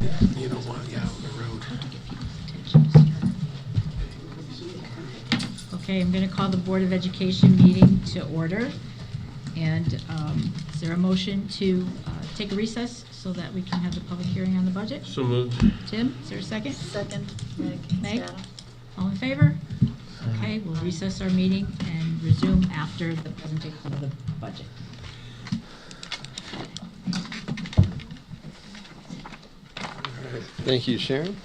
You don't want to get out on the road. Okay, I'm going to call the Board of Education meeting to order. And is there a motion to take a recess so that we can have the public hearing on the budget? So moved. Tim, is there a second? Second, Meg. Meg? Seattle. All in favor? Okay, we'll recess our meeting and resume after the presentation of the budget. Thank you, Sharon.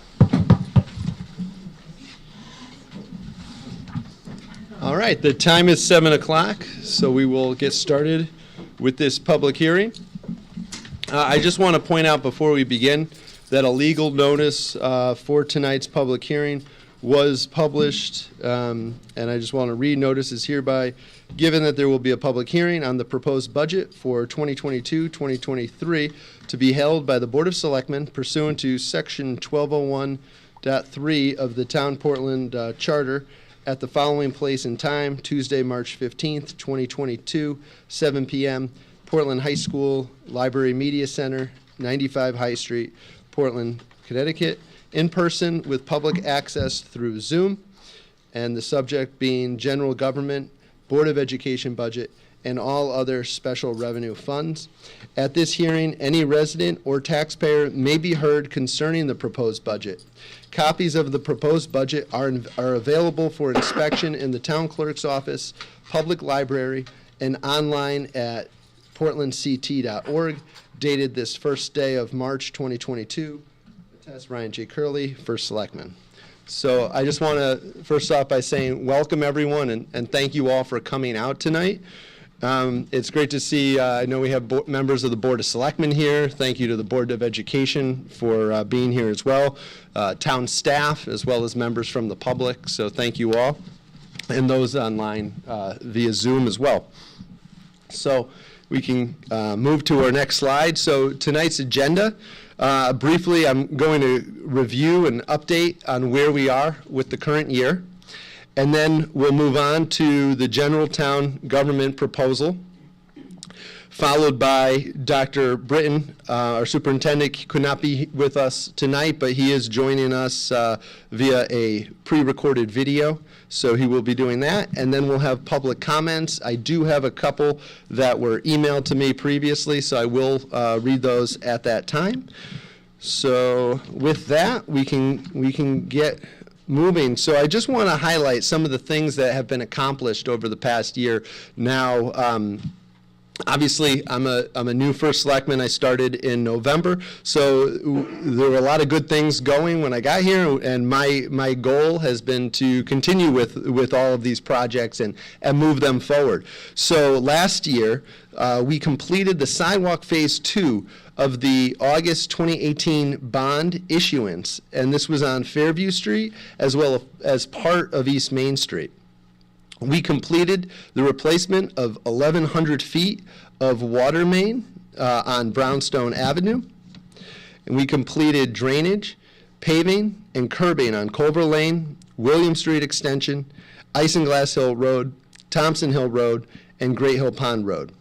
All right, the time is 7 o'clock, so we will get started with this public hearing. I just want to point out before we begin that a legal notice for tonight's public hearing was published, and I just want to read notices hereby given that there will be a public hearing on the proposed budget for 2022-2023 to be held by the Board of Selectmen pursuant to Section 1201.3 of the Town Portland Charter at the following place and time, Tuesday, March 15th, 2022, 7 p.m., Portland High School, Library Media Center, 95 High Street, Portland, Connecticut, in person with public access through Zoom, and the subject being general government, Board of Education budget, and all other special revenue funds. At this hearing, any resident or taxpayer may be heard concerning the proposed budget. Copies of the proposed budget are available for inspection in the town clerk's office, public library, and online at portlandct.org, dated this first day of March 2022. That's Ryan J. Curley, First Selectman. So I just want to first off by saying welcome everyone and thank you all for coming out tonight. It's great to see, I know we have members of the Board of Selectmen here. Thank you to the Board of Education for being here as well. Town staff as well as members from the public, so thank you all. And those online via Zoom as well. So we can move to our next slide. So tonight's agenda, briefly I'm going to review and update on where we are with the current year. And then we'll move on to the general town government proposal, followed by Dr. Britton, our superintendent. He could not be with us tonight, but he is joining us via a pre-recorded video, so he will be doing that. And then we'll have public comments. I do have a couple that were emailed to me previously, so I will read those at that time. So with that, we can get moving. So I just want to highlight some of the things that have been accomplished over the past year. Now, obviously, I'm a new First Selectman. I started in November, so there were a lot of good things going when I got here, and my goal has been to continue with all of these projects and move them forward. So last year, we completed the sidewalk phase 2 of the August 2018 bond issuance, and this was on Fairview Street as well as part of East Main Street. We completed the replacement of 1,100 feet of water main on Brownstone Avenue, and we completed drainage, paving, and curbing on Culver Lane, William Street Extension, Isinglass Hill Road, Thompson Hill Road, and Great Hill Pond Road.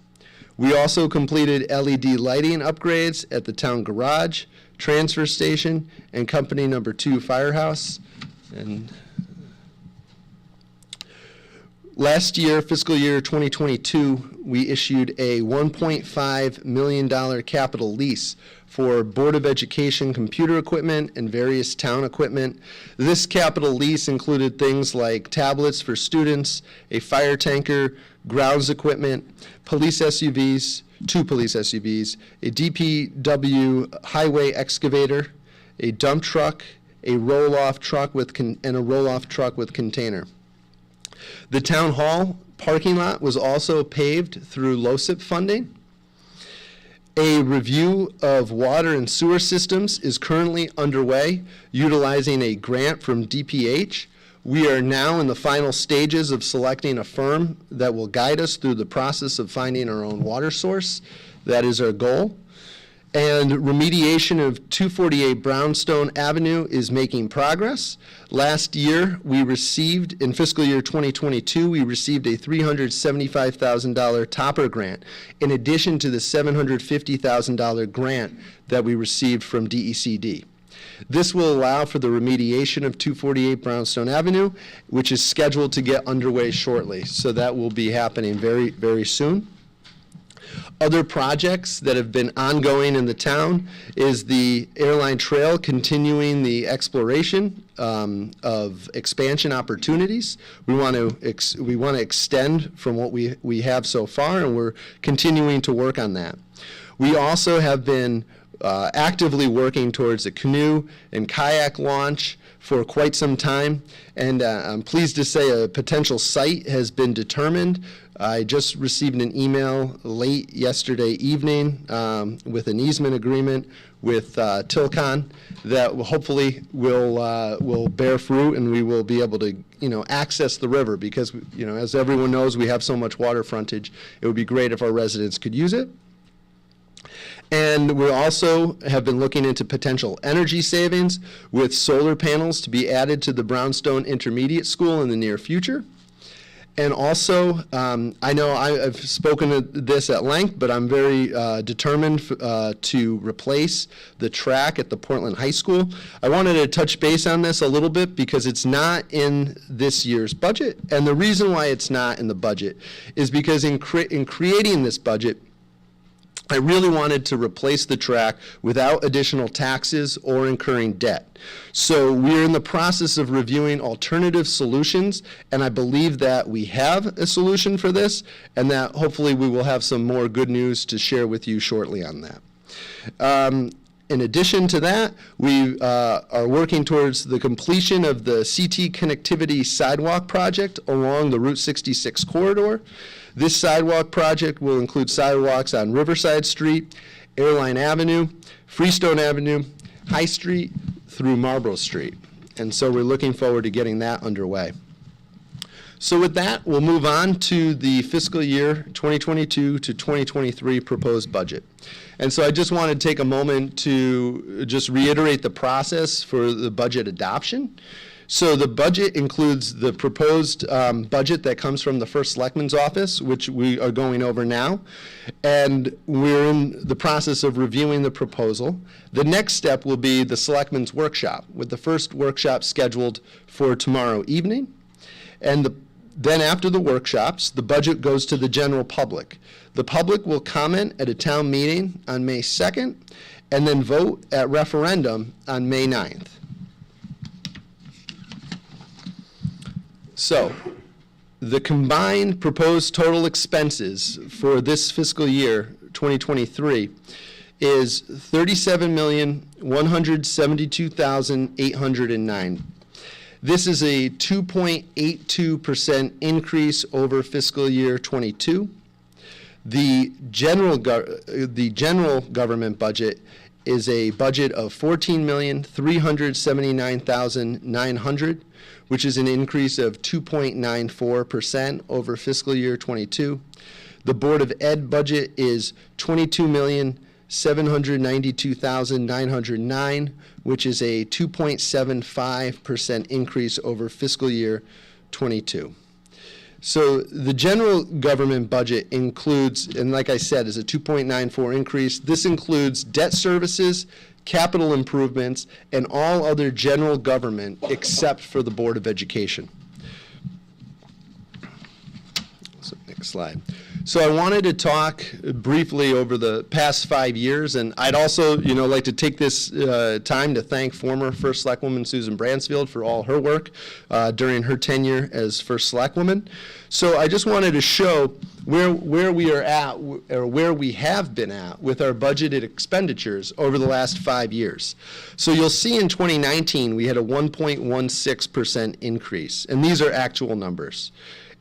We also completed LED lighting upgrades at the town garage, transfer station, and company number 2 firehouse. And last year, fiscal year 2022, we issued a $1.5 million capital lease for Board of Education computer equipment and various town equipment. This capital lease included things like tablets for students, a fire tanker, grounds equipment, police SUVs, 2 police SUVs, a DPW highway excavator, a dump truck, a roll-off truck and a roll-off truck with container. The town hall parking lot was also paved through LoCIP funding. A review of water and sewer systems is currently underway, utilizing a grant from DPH. We are now in the final stages of selecting a firm that will guide us through the process of finding our own water source. That is our goal. And remediation of 248 Brownstone Avenue is making progress. Last year, we received, in fiscal year 2022, we received a $375,000 topper grant, in addition to the $750,000 grant that we received from DECD. This will allow for the remediation of 248 Brownstone Avenue, which is scheduled to get underway shortly. So that will be happening very, very soon. Other projects that have been ongoing in the town is the Airline Trail, continuing the exploration of expansion opportunities. We want to extend from what we have so far, and we're continuing to work on that. We also have been actively working towards a canoe and kayak launch for quite some time, and I'm pleased to say a potential site has been determined. I just received an email late yesterday evening with an easement agreement with Tilcon that hopefully will bear fruit, and we will be able to access the river, because as everyone knows, we have so much water frontage. It would be great if our residents could use it. And we also have been looking into potential energy savings with solar panels to be added to the Brownstone Intermediate School in the near future. And also, I know I've spoken to this at length, but I'm very determined to replace the track at the Portland High School. I wanted to touch base on this a little bit because it's not in this year's budget. And the reason why it's not in the budget is because in creating this budget, I really wanted to replace the track without additional taxes or incurring debt. So we're in the process of reviewing alternative solutions, and I believe that we have a solution for this, and that hopefully we will have some more good news to share with you shortly on that. In addition to that, we are working towards the completion of the CT connectivity sidewalk project along the Route 66 corridor. This sidewalk project will include sidewalks on Riverside Street, Airline Avenue, Freestone Avenue, High Street, through Marlborough Street. And so we're looking forward to getting that underway. So with that, we'll move on to the fiscal year 2022 to 2023 proposed budget. And so I just want to take a moment to just reiterate the process for the budget adoption. So the budget includes the proposed budget that comes from the First Selectman's office, which we are going over now. And we're in the process of reviewing the proposal. The next step will be the Selectman's workshop, with the first workshop scheduled for tomorrow evening. And then after the workshops, the budget goes to the general public. The public will comment at a town meeting on May 2nd, and then vote at referendum on May 9th. So, the combined proposed total expenses for this fiscal year, 2023, is $37,172,809. This is a 2.82% increase over fiscal year 22. The general government budget is a budget of $14,379,900, which is an increase of 2.94% over fiscal year 22. The Board of Ed budget is $22,792,909, which is a 2.75% increase over fiscal year 22. So the general government budget includes, and like I said, is a 2.94 increase. This includes debt services, capital improvements, and all other general government except for the Board of Education. So next slide. So I wanted to talk briefly over the past 5 years, and I'd also, like to take this time to thank former First Selectwoman Susan Bransfield for all her work during her tenure as First Selectwoman. So I just wanted to show where we are at, or where we have been at with our budgeted expenditures over the last 5 years. So you'll see in 2019 we had a 1.16% increase, and these are actual numbers.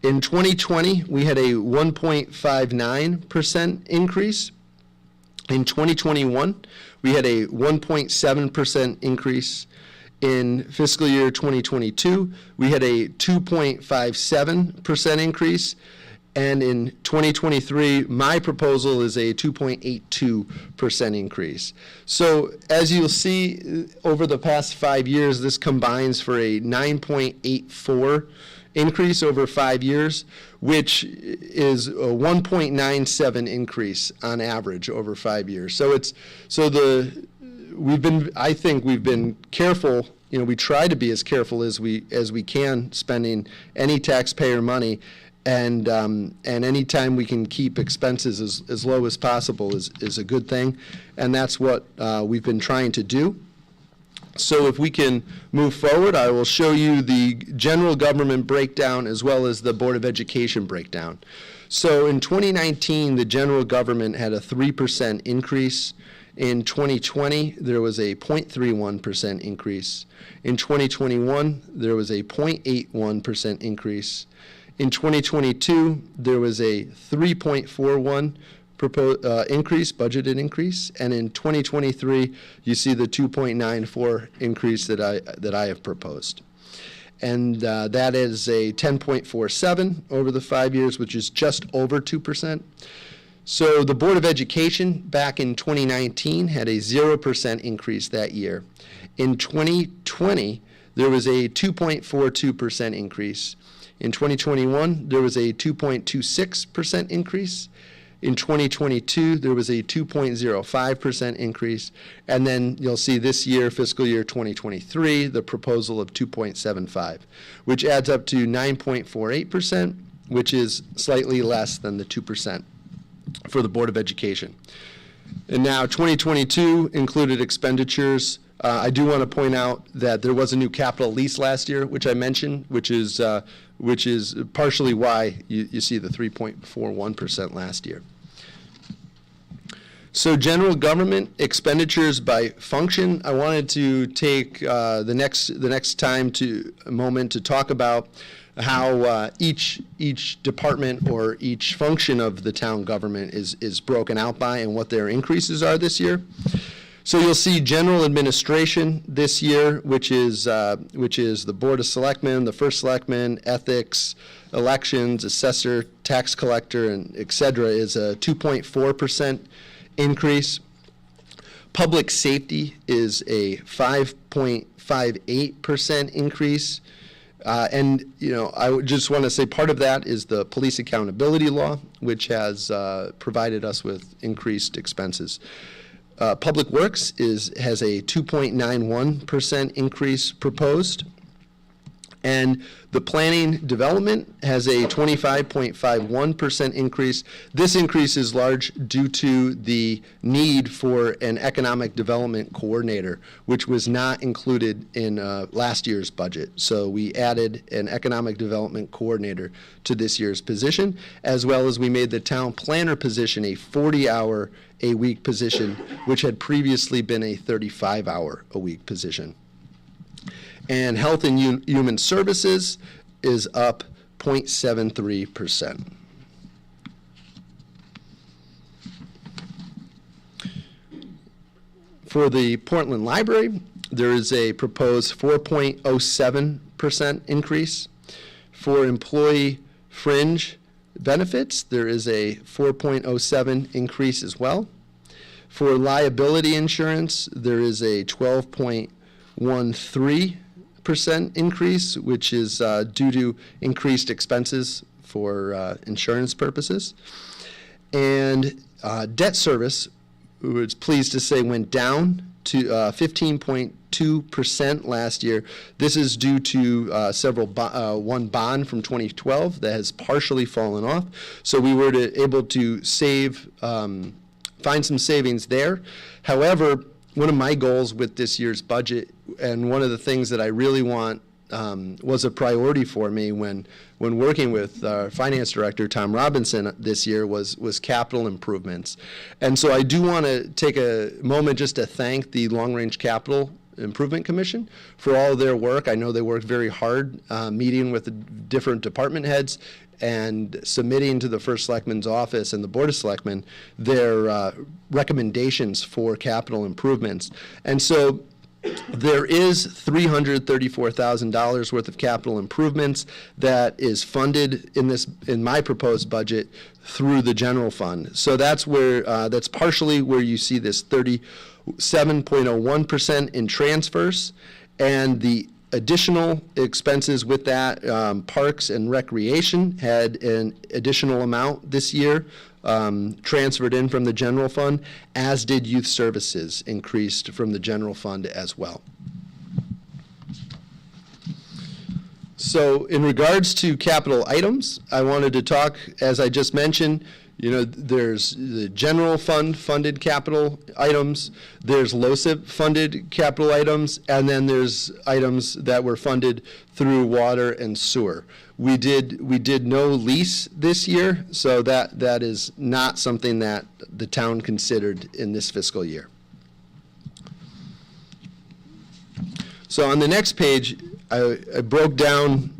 In 2020, we had a 1.59% increase. In 2021, we had a 1.7% increase. In fiscal year 2022, we had a 2.57% increase. And in 2023, my proposal is a 2.82% increase. So as you'll see, over the past 5 years, this combines for a 9.84 increase over 5 years, which is a 1.97 increase on average over 5 years. So I think we've been careful. We try to be as careful as we can spending any taxpayer money, and any time we can keep expenses as low as possible is a good thing, and that's what we've been trying to do. So if we can move forward, I will show you the general government breakdown as well as the Board of Education breakdown. So in 2019, the general government had a 3% increase. In 2020, there was a 0.31% increase. In 2021, there was a 0.81% increase. In 2022, there was a 3.41% increase, budgeted increase, and in 2023, you see the 2.94 increase that I have proposed. And that is a 10.47 over the 5 years, which is just over 2%. So the Board of Education back in 2019 had a 0% increase that year. In 2020, there was a 2.42% increase. In 2021, there was a 2.26% increase. In 2022, there was a 2.05% increase. And then you'll see this year, fiscal year 2023, the proposal of 2.75, which adds up to 9.48%, which is slightly less than the 2% for the Board of Education. And now 2022 included expenditures. I do want to point out that there was a new capital lease last year, which I mentioned, which is partially why you see the 3.41% last year. So general government expenditures by function, I wanted to take the next moment to talk about how each department or each function of the town government is broken out by and what their increases are this year. So you'll see general administration this year, which is the Board of Selectmen, the First Selectman, ethics, elections, assessor, tax collector, and et cetera, is a 2.4% increase. Public safety is a 5.58% increase. And I would just want to say part of that is the police accountability law, which has provided us with increased expenses. Public Works has a 2.91% increase proposed. And the planning development has a 25.51% increase. This increase is large due to the need for an economic development coordinator, which was not included in last year's budget. So we added an economic development coordinator to this year's position, as well as we made the town planner position a 40-hour-a-week position, which had previously been a 35-hour-a-week position. And Health and Human Services is up 0.73%. For the Portland Library, there is a proposed 4.07% increase. For employee fringe benefits, there is a 4.07 increase as well. For liability insurance, there is a 12.13% increase, which is due to increased expenses for insurance purposes. And debt service, we were pleased to say, went down to 15.2% last year. This is due to one bond from 2012 that has partially fallen off. So we were able to find some savings there. However, one of my goals with this year's budget, and one of the things that I really want was a priority for me when working with our finance director, Tom Robinson, this year was capital improvements. And so I do want to take a moment just to thank the Long Range Capital Improvement Commission for all of their work. I know they worked very hard meeting with the different department heads and submitting to the First Selectman's office and the Board of Selectmen their recommendations for capital improvements. And so There is $334,000 worth of capital improvements that is funded in my proposed budget through the general fund. So that's where that's partially where you see this 37.01% in transfers, and the additional expenses with that, Parks and Recreation had an additional amount this year transferred in from the general fund, as did Youth Services, increased from the general fund as well. So in regards to capital items, I wanted to talk, as I just mentioned, there's the general fund funded capital items, there's LoCIP funded capital items, and then there's items that were funded through water and sewer. We did no lease this year, so that is not something that the town considered in this fiscal year. So on the next page, I broke down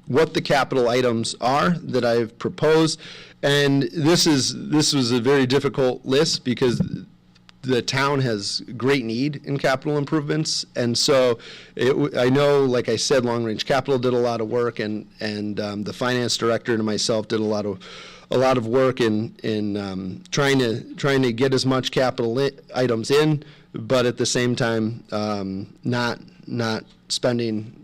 what the capital items are that I've proposed. And this was a very difficult list because the town has great need in capital improvements, and so I know, like I said, Long Range Capital did a lot of work, and the finance director and myself did a lot of work in trying to get as much capital items in, but at the same time not spending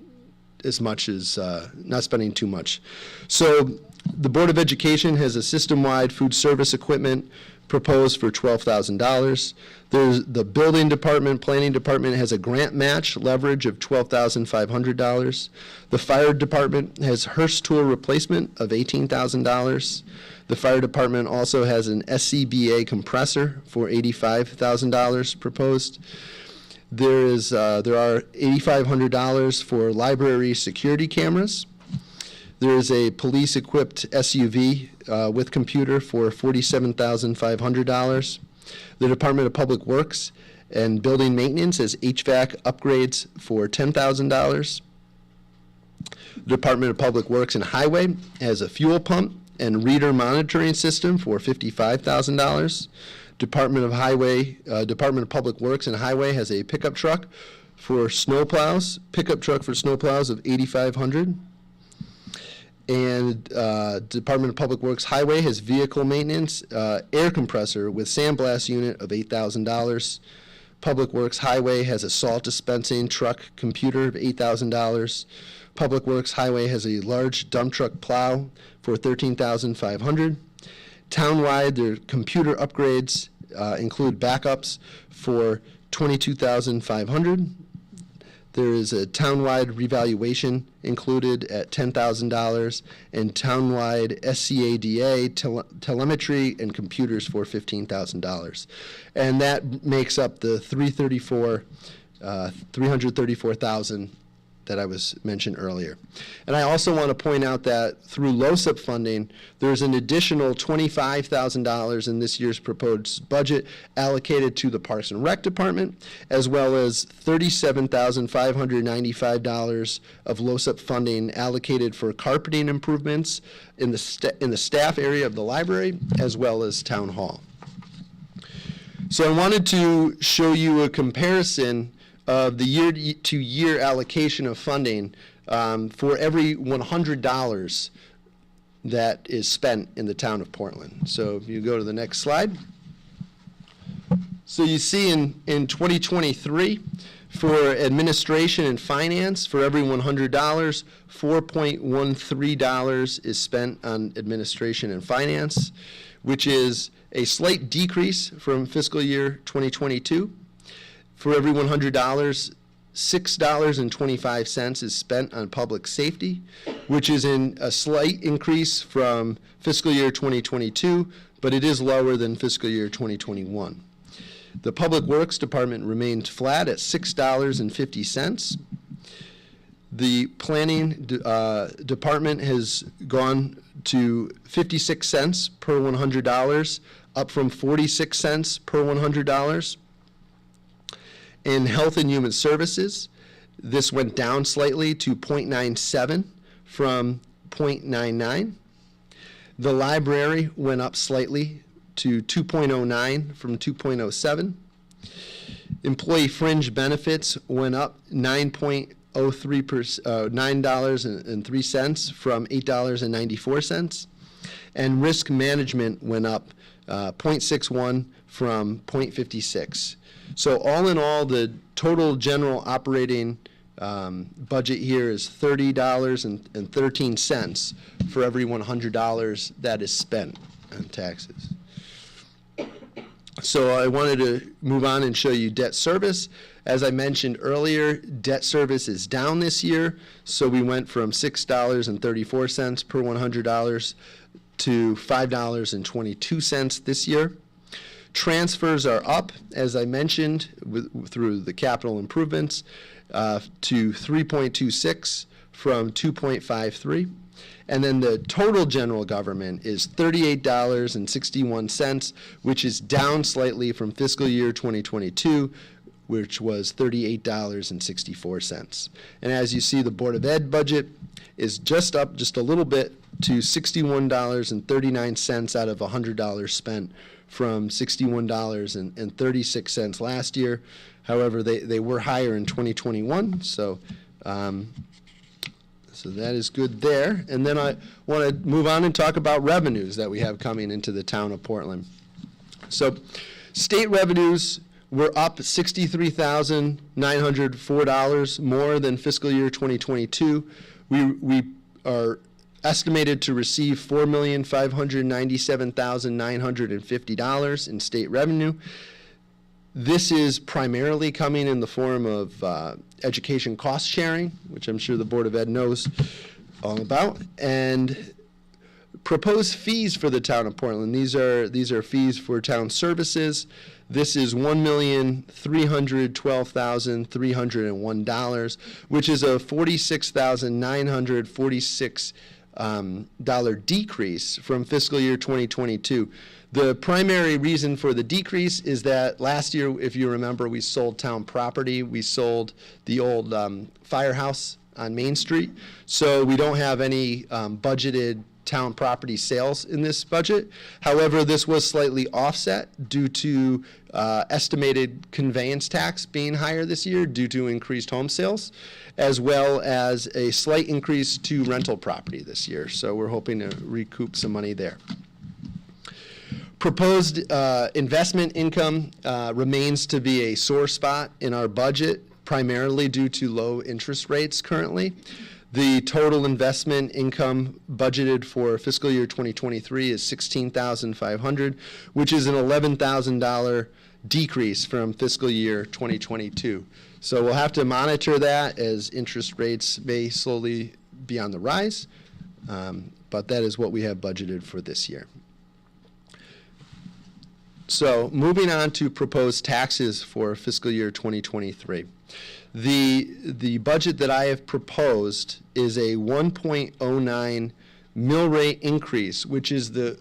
as much as not spending too much. So the Board of Education has a system-wide food service equipment proposed for $12,000. There's the Building Department, Planning Department has a grant match leverage of $12,500. The Fire Department has Hearst tool replacement of $18,000. The Fire Department also has an SCBA compressor for $85,000 proposed. There are $8,500 for library security cameras. There is a police-equipped SUV with computer for $47,500. The Department of Public Works and Building Maintenance has HVAC upgrades for $10,000. The Department of Public Works and Highway has a fuel pump and reader monitoring system for $55,000. Department of Public Works and Highway has a pickup truck for snowplows, of $8,500. And Department of Public Works Highway has vehicle maintenance, air compressor with sandblast unit of $8,000. Public Works Highway has a salt dispensing truck computer of $8,000. Public Works Highway has a large dump truck plow for $13,500. Townwide, their computer upgrades include backups for $22,500. There is a townwide revaluation included at $10,000, and townwide SCADA telemetry and computers for $15,000. And that makes up the $334,000 that I was mentioned earlier. And I also want to point out that through LoCIP funding, there's an additional $25,000 in this year's proposed budget allocated to the Parks and Rec Department, as well as $37,595 of LoCIP funding allocated for carpeting improvements in the staff area of the library, as well as Town Hall. So I wanted to show you a comparison of the year-to-year allocation of funding for every $100 that is spent in the town of Portland. So if you go to the next slide. So you see in 2023, for administration and finance, for every $100, $4.13 is spent on administration and finance, which is a slight decrease from fiscal year 2022. For every $100, $6.25 is spent on public safety, which is in a slight increase from fiscal year 2022, but it is lower than fiscal year 2021. The Public Works Department remained flat at $6.50. The Planning Department has gone to 56 cents per $100, up from 46 cents per $100. In Health and Human Services, this went down slightly to 0.97 from 0.99. The library went up slightly to 2.09 from 2.07. Employee fringe benefits went up $9.03 from $8.94. And risk management went up 0.61 from 0.56. So all in all, the total general operating budget here is $30.13 for every $100 that is spent on taxes. So I wanted to move on and show you debt service. As I mentioned earlier, debt service is down this year. So we went from $6.34 per $100 to $5.22 this year. Transfers are up, as I mentioned, through the capital improvements, to 3.26 from 2.53. And then the total general government is $38.61, which is down slightly from fiscal year 2022, which was $38.64. And as you see, the Board of Ed budget is just up just a little bit to $61.39 out of $100 spent from $61.36 last year. However, they were higher in 2021, so that is good there. And then I want to move on and talk about revenues that we have coming into the town of Portland. So state revenues were up $63,904 more than fiscal year 2022. We are estimated to receive $4,597,950 in state revenue. This is primarily coming in the form of education cost sharing, which I'm sure the Board of Ed knows all about, and proposed fees for the town of Portland. These are fees for town services. This is $1,312,301, which is a $46,946 decrease from fiscal year 2022. The primary reason for the decrease is that last year, if you remember, we sold town property. We sold the old firehouse on Main Street. So we don't have any budgeted town property sales in this budget. However, this was slightly offset due to estimated conveyance tax being higher this year due to increased home sales, as well as a slight increase to rental property this year. So we're hoping to recoup some money there. Proposed investment income remains to be a sore spot in our budget, primarily due to low interest rates currently. The total investment income budgeted for fiscal year 2023 is $16,500, which is an $11,000 decrease from fiscal year 2022. So we'll have to monitor that as interest rates may slowly be on the rise, but that is what we have budgeted for this year. So moving on to proposed taxes for fiscal year 2023. The budget that I have proposed is a 1.09 mill rate increase, which is the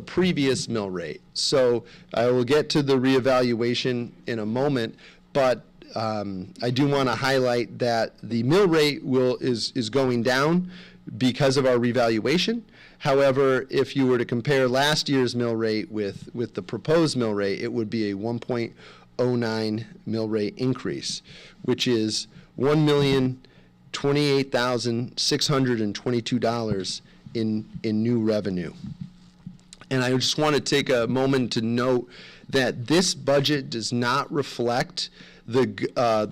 previous mill rate. So I will get to the reevaluation in a moment, but I do want to highlight that the mill rate is going down because of our revaluation. However, if you were to compare last year's mill rate with the proposed mill rate, it would be a 1.09 mill rate increase, which is $1,028,622 in new revenue. And I just want to take a moment to note that this budget does not reflect the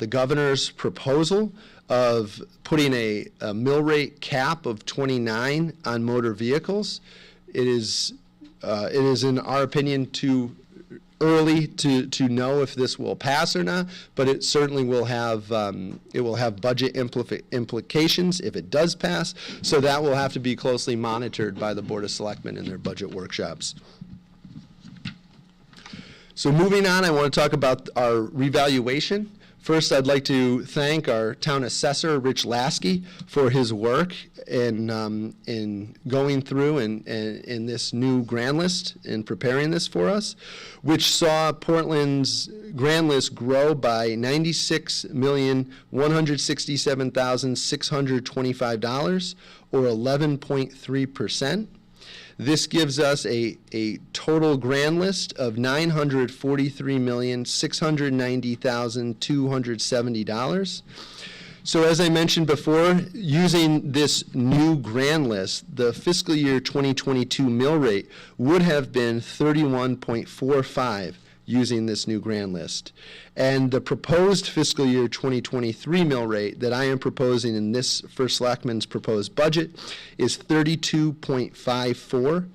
governor's proposal of putting a mill rate cap of 29 on motor vehicles. It is in our opinion too early to know if this will pass or not, but it certainly will have budget implications if it does pass. So that will have to be closely monitored by the Board of Selectmen in their budget workshops. So moving on, I want to talk about our revaluation. First, I'd like to thank our town assessor, Rich Lasky, for his work in going through and in this new grand list and preparing this for us, which saw Portland's grand list grow by $96,167,625, or 11.3%. This gives us a total grand list of $943,690,270. So as I mentioned before, using this new grand list, the fiscal year 2022 mill rate would have been 31.45 using this new grand list. And the proposed fiscal year 2023 mill rate that I am proposing in this First Selectman's proposed budget is 32.54,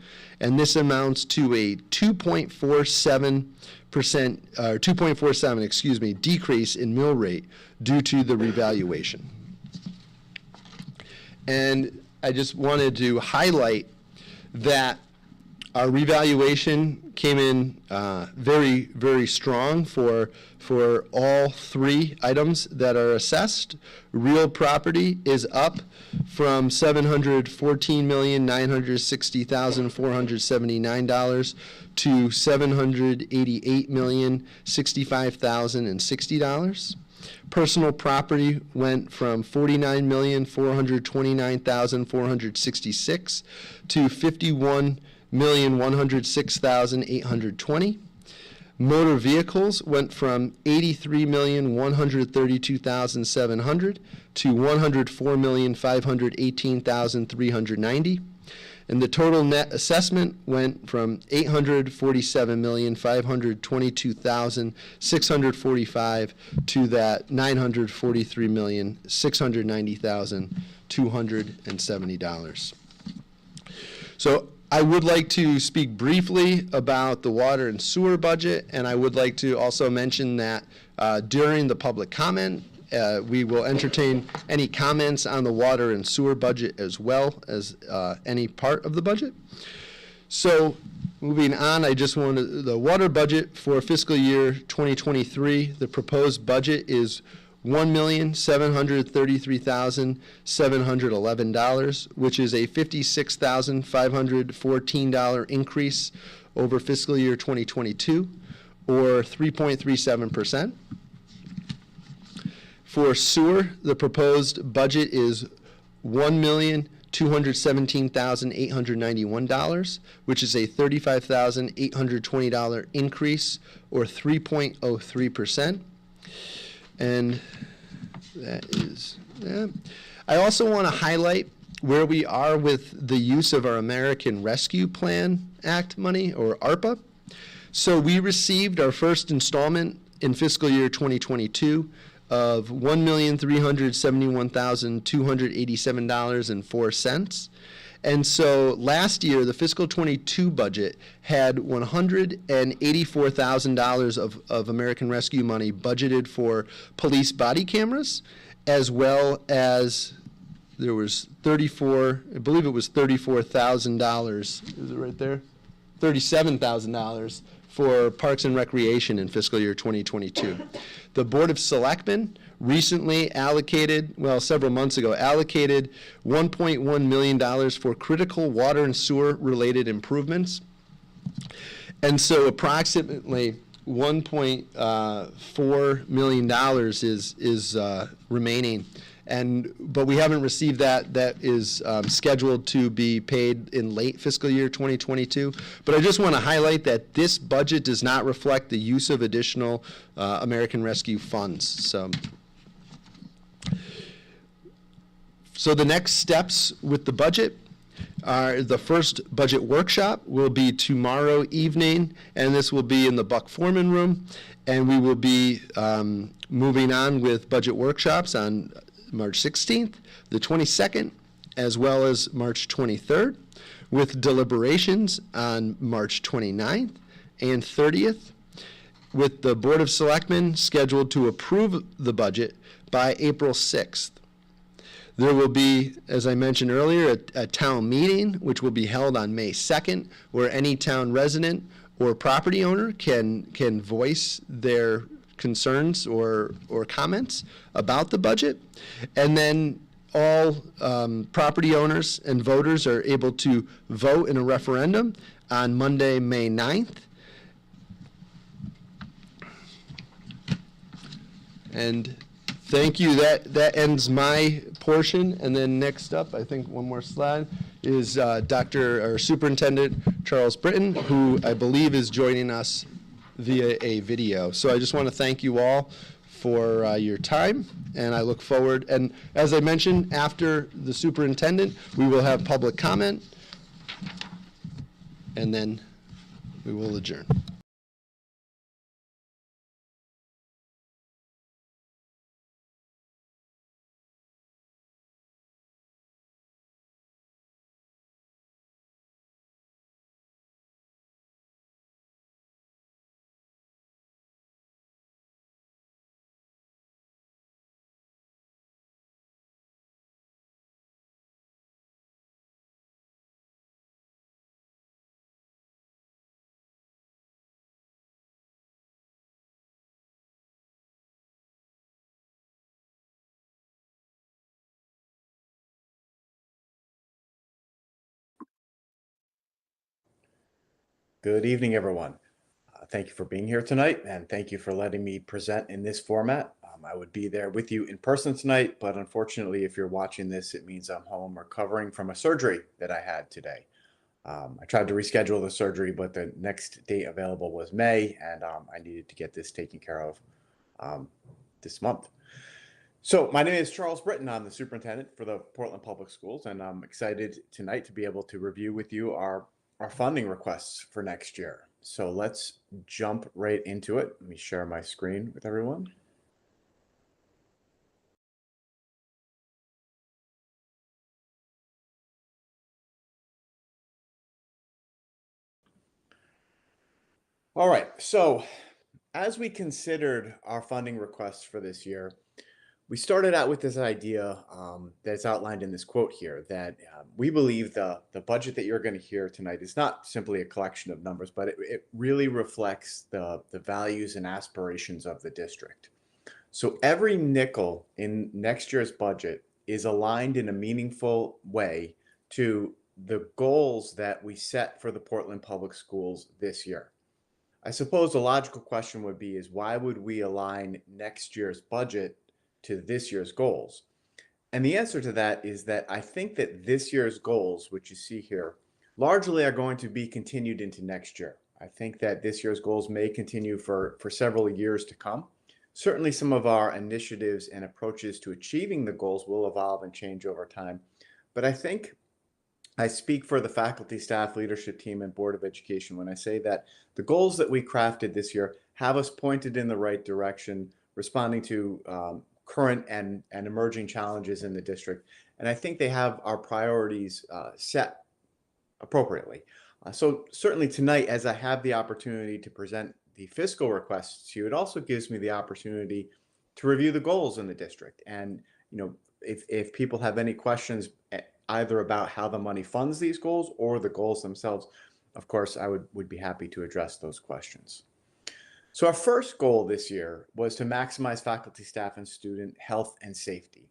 and this amounts to a 2.47%, decrease in mill rate due to the revaluation. And I just wanted to highlight that our revaluation came in very, very strong for all three items that are assessed. Real property is up from $714,960,479 to $788,065,060. Personal property went from $49,429,466 to $51,106,820. Motor vehicles went from $83,132,700 to $104,518,390. And the total net assessment went from $847,522,645 to that $943,690,270. So I would like to speak briefly about the water and sewer budget, and I would like to also mention that during the public comment, we will entertain any comments on the water and sewer budget as well as any part of the budget. So moving on, I just wanted the water budget for fiscal year 2023. The proposed budget is $1,733,711, which is a $56,514 increase over fiscal year 2022, or 3.37%. For sewer, the proposed budget is $1,217,891, which is a $35,820 increase, or 3.03%. And that is that. I also want to highlight where we are with the use of our American Rescue Plan Act money, or ARPA. So we received our first installment in fiscal year 2022 of $1,371,287.04. And so last year, the fiscal 22 budget had $184,000 of American Rescue money budgeted for police body cameras, as well as there was $34,000, is it right there? $37,000 for Parks and Recreation in fiscal year 2022. The Board of Selectmen recently allocated, well, several months ago, allocated $1.1 million for critical water and sewer related improvements. And so approximately $1.4 million is remaining. But we haven't received that. That is scheduled to be paid in late fiscal year 2022. But I just want to highlight that this budget does not reflect the use of additional American Rescue funds. So the next steps with the budget are the first budget workshop will be tomorrow evening, and this will be in the Buck Foreman room. And we will be moving on with budget workshops on March 16th, the 22nd, as well as March 23rd, with deliberations on March 29th and 30th, with the Board of Selectmen scheduled to approve the budget by April 6th. There will be, as I mentioned earlier, a town meeting, which will be held on May 2nd, where any town resident or property owner can voice their concerns or comments about the budget. And then all property owners and voters are able to vote in a referendum on Monday, May 9th. And Thank you. That ends my portion. And then next up, I think one more slide, is Superintendent Charles Britton, who I believe is joining us via a video. So I just want to thank you all for your time, and I look forward. And as I mentioned, after the superintendent, we will have public comment, and then we will adjourn. Good evening, everyone. Thank you for being here tonight, and thank you for letting me present in this format. I would be there with you in person tonight, but unfortunately, if you're watching this, it means I'm home recovering from a surgery that I had today. I tried to reschedule the surgery, but the next date available was May, and I needed to get this taken care of this month. So my name is Charles Britton. I'm the superintendent for the Portland Public Schools, and I'm excited tonight to be able to review with you our funding requests for next year. So let's jump right into it. Let me share my screen with everyone. All right, so as we considered our funding requests for this year, we started out with this idea that's outlined in this quote here, that we believe the budget that you're going to hear tonight is not simply a collection of numbers, but it really reflects the values and aspirations of the district. So every nickel in next year's budget is aligned in a meaningful way to the goals that we set for the Portland Public Schools this year. I suppose the logical question would be is why would we align next year's budget to this year's goals? And the answer to that is that I think that this year's goals, which you see here, largely are going to be continued into next year. I think that this year's goals may continue for several years to come. Certainly some of our initiatives and approaches to achieving the goals will evolve and change over time. But I think I speak for the faculty, staff, leadership team, and Board of Education when I say that the goals that we crafted this year have us pointed in the right direction, responding to current and emerging challenges in the district. And I think they have our priorities set appropriately. So certainly tonight, as I have the opportunity to present the fiscal requests to you, it also gives me the opportunity to review the goals in the district. And if people have any questions either about how the money funds these goals or the goals themselves, of course, I would be happy to address those questions. So our first goal this year was to maximize faculty, staff, and student health and safety.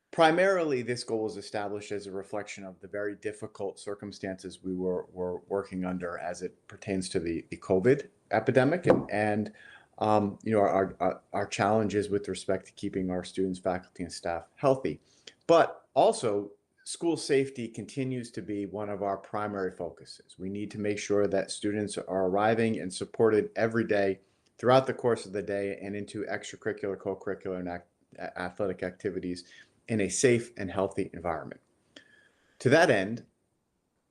Primarily, this goal was established as a reflection of the very difficult circumstances we were working under as it pertains to the COVID epidemic and our challenges with respect to keeping our students, faculty, and staff healthy. But also, school safety continues to be one of our primary focuses. We need to make sure that students are arriving and supported every day throughout the course of the day and into extracurricular, co-curricular, and athletic activities in a safe and healthy environment. To that end,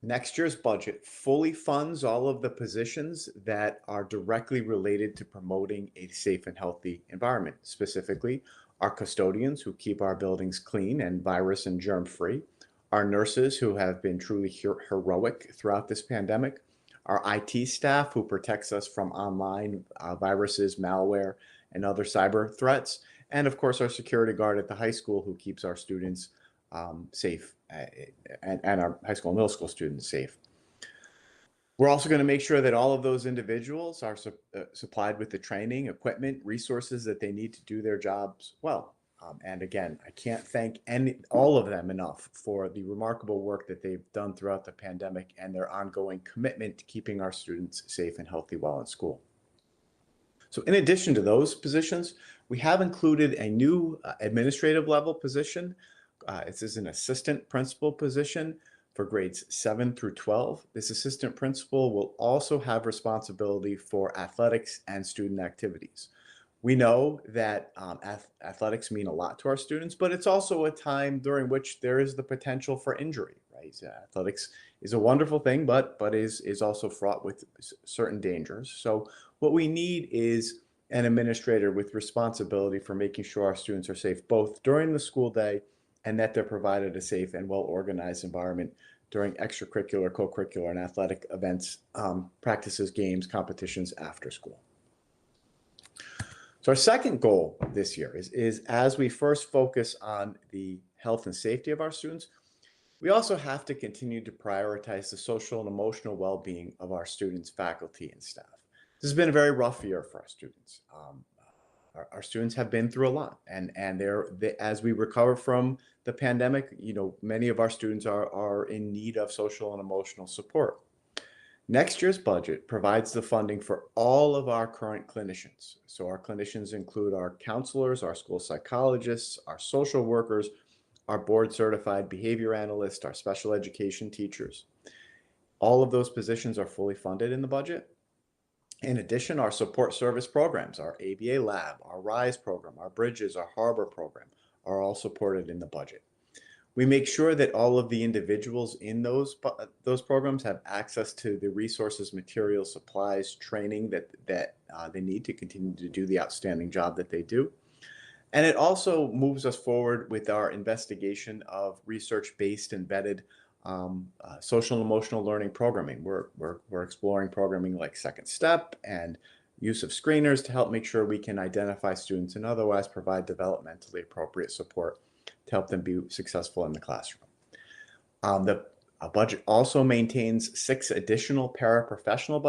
next year's budget fully funds all of the positions that are directly related to promoting a safe and healthy environment, specifically our custodians who keep our buildings clean and virus and germ free, our nurses who have been truly heroic throughout this pandemic, our IT staff who protects us from online viruses, malware, and other cyber threats, and of course our security guard at the high school who keeps our students safe and our high school and middle school students safe. We're also going to make sure that all of those individuals are supplied with the training, equipment, resources that they need to do their jobs well. And again, I can't thank all of them enough for the remarkable work that they've done throughout the pandemic and their ongoing commitment to keeping our students safe and healthy while in school. So in addition to those positions, we have included a new administrative level position. This is an assistant principal position for grades 7 through 12. This assistant principal will also have responsibility for athletics and student activities. We know that athletics mean a lot to our students, but it's also a time during which there is the potential for injury, right? Athletics is a wonderful thing, but is also fraught with certain dangers. So what we need is an administrator with responsibility for making sure our students are safe both during the school day and that they're provided a safe and well-organized environment during extracurricular, co-curricular, and athletic events, practices, games, competitions after school. So our second goal this year is as we first focus on the health and safety of our students, we also have to continue to prioritize the social and emotional well-being of our students, faculty, and staff. This has been a very rough year for our students. Our students have been through a lot, and as we recover from the pandemic, many of our students are in need of social and emotional support. Next year's budget provides the funding for all of our current clinicians. So our clinicians include our counselors, our school psychologists, our social workers, our board certified behavior analysts, our special education teachers. All of those positions are fully funded in the budget. In addition, our support service programs, our ABA lab, our RISE program, our Bridges, our Harbor program are all supported in the budget. We make sure that all of the individuals in those programs have access to the resources, materials, supplies, training that they need to continue to do the outstanding job that they do. And it also moves us forward with our investigation of research-based embedded social and emotional learning programming. We're exploring programming like Second Step and use of screeners to help make sure we can identify students and otherwise provide developmentally appropriate support to help them be successful in the classroom. The budget also maintains 6 additional paraprofessional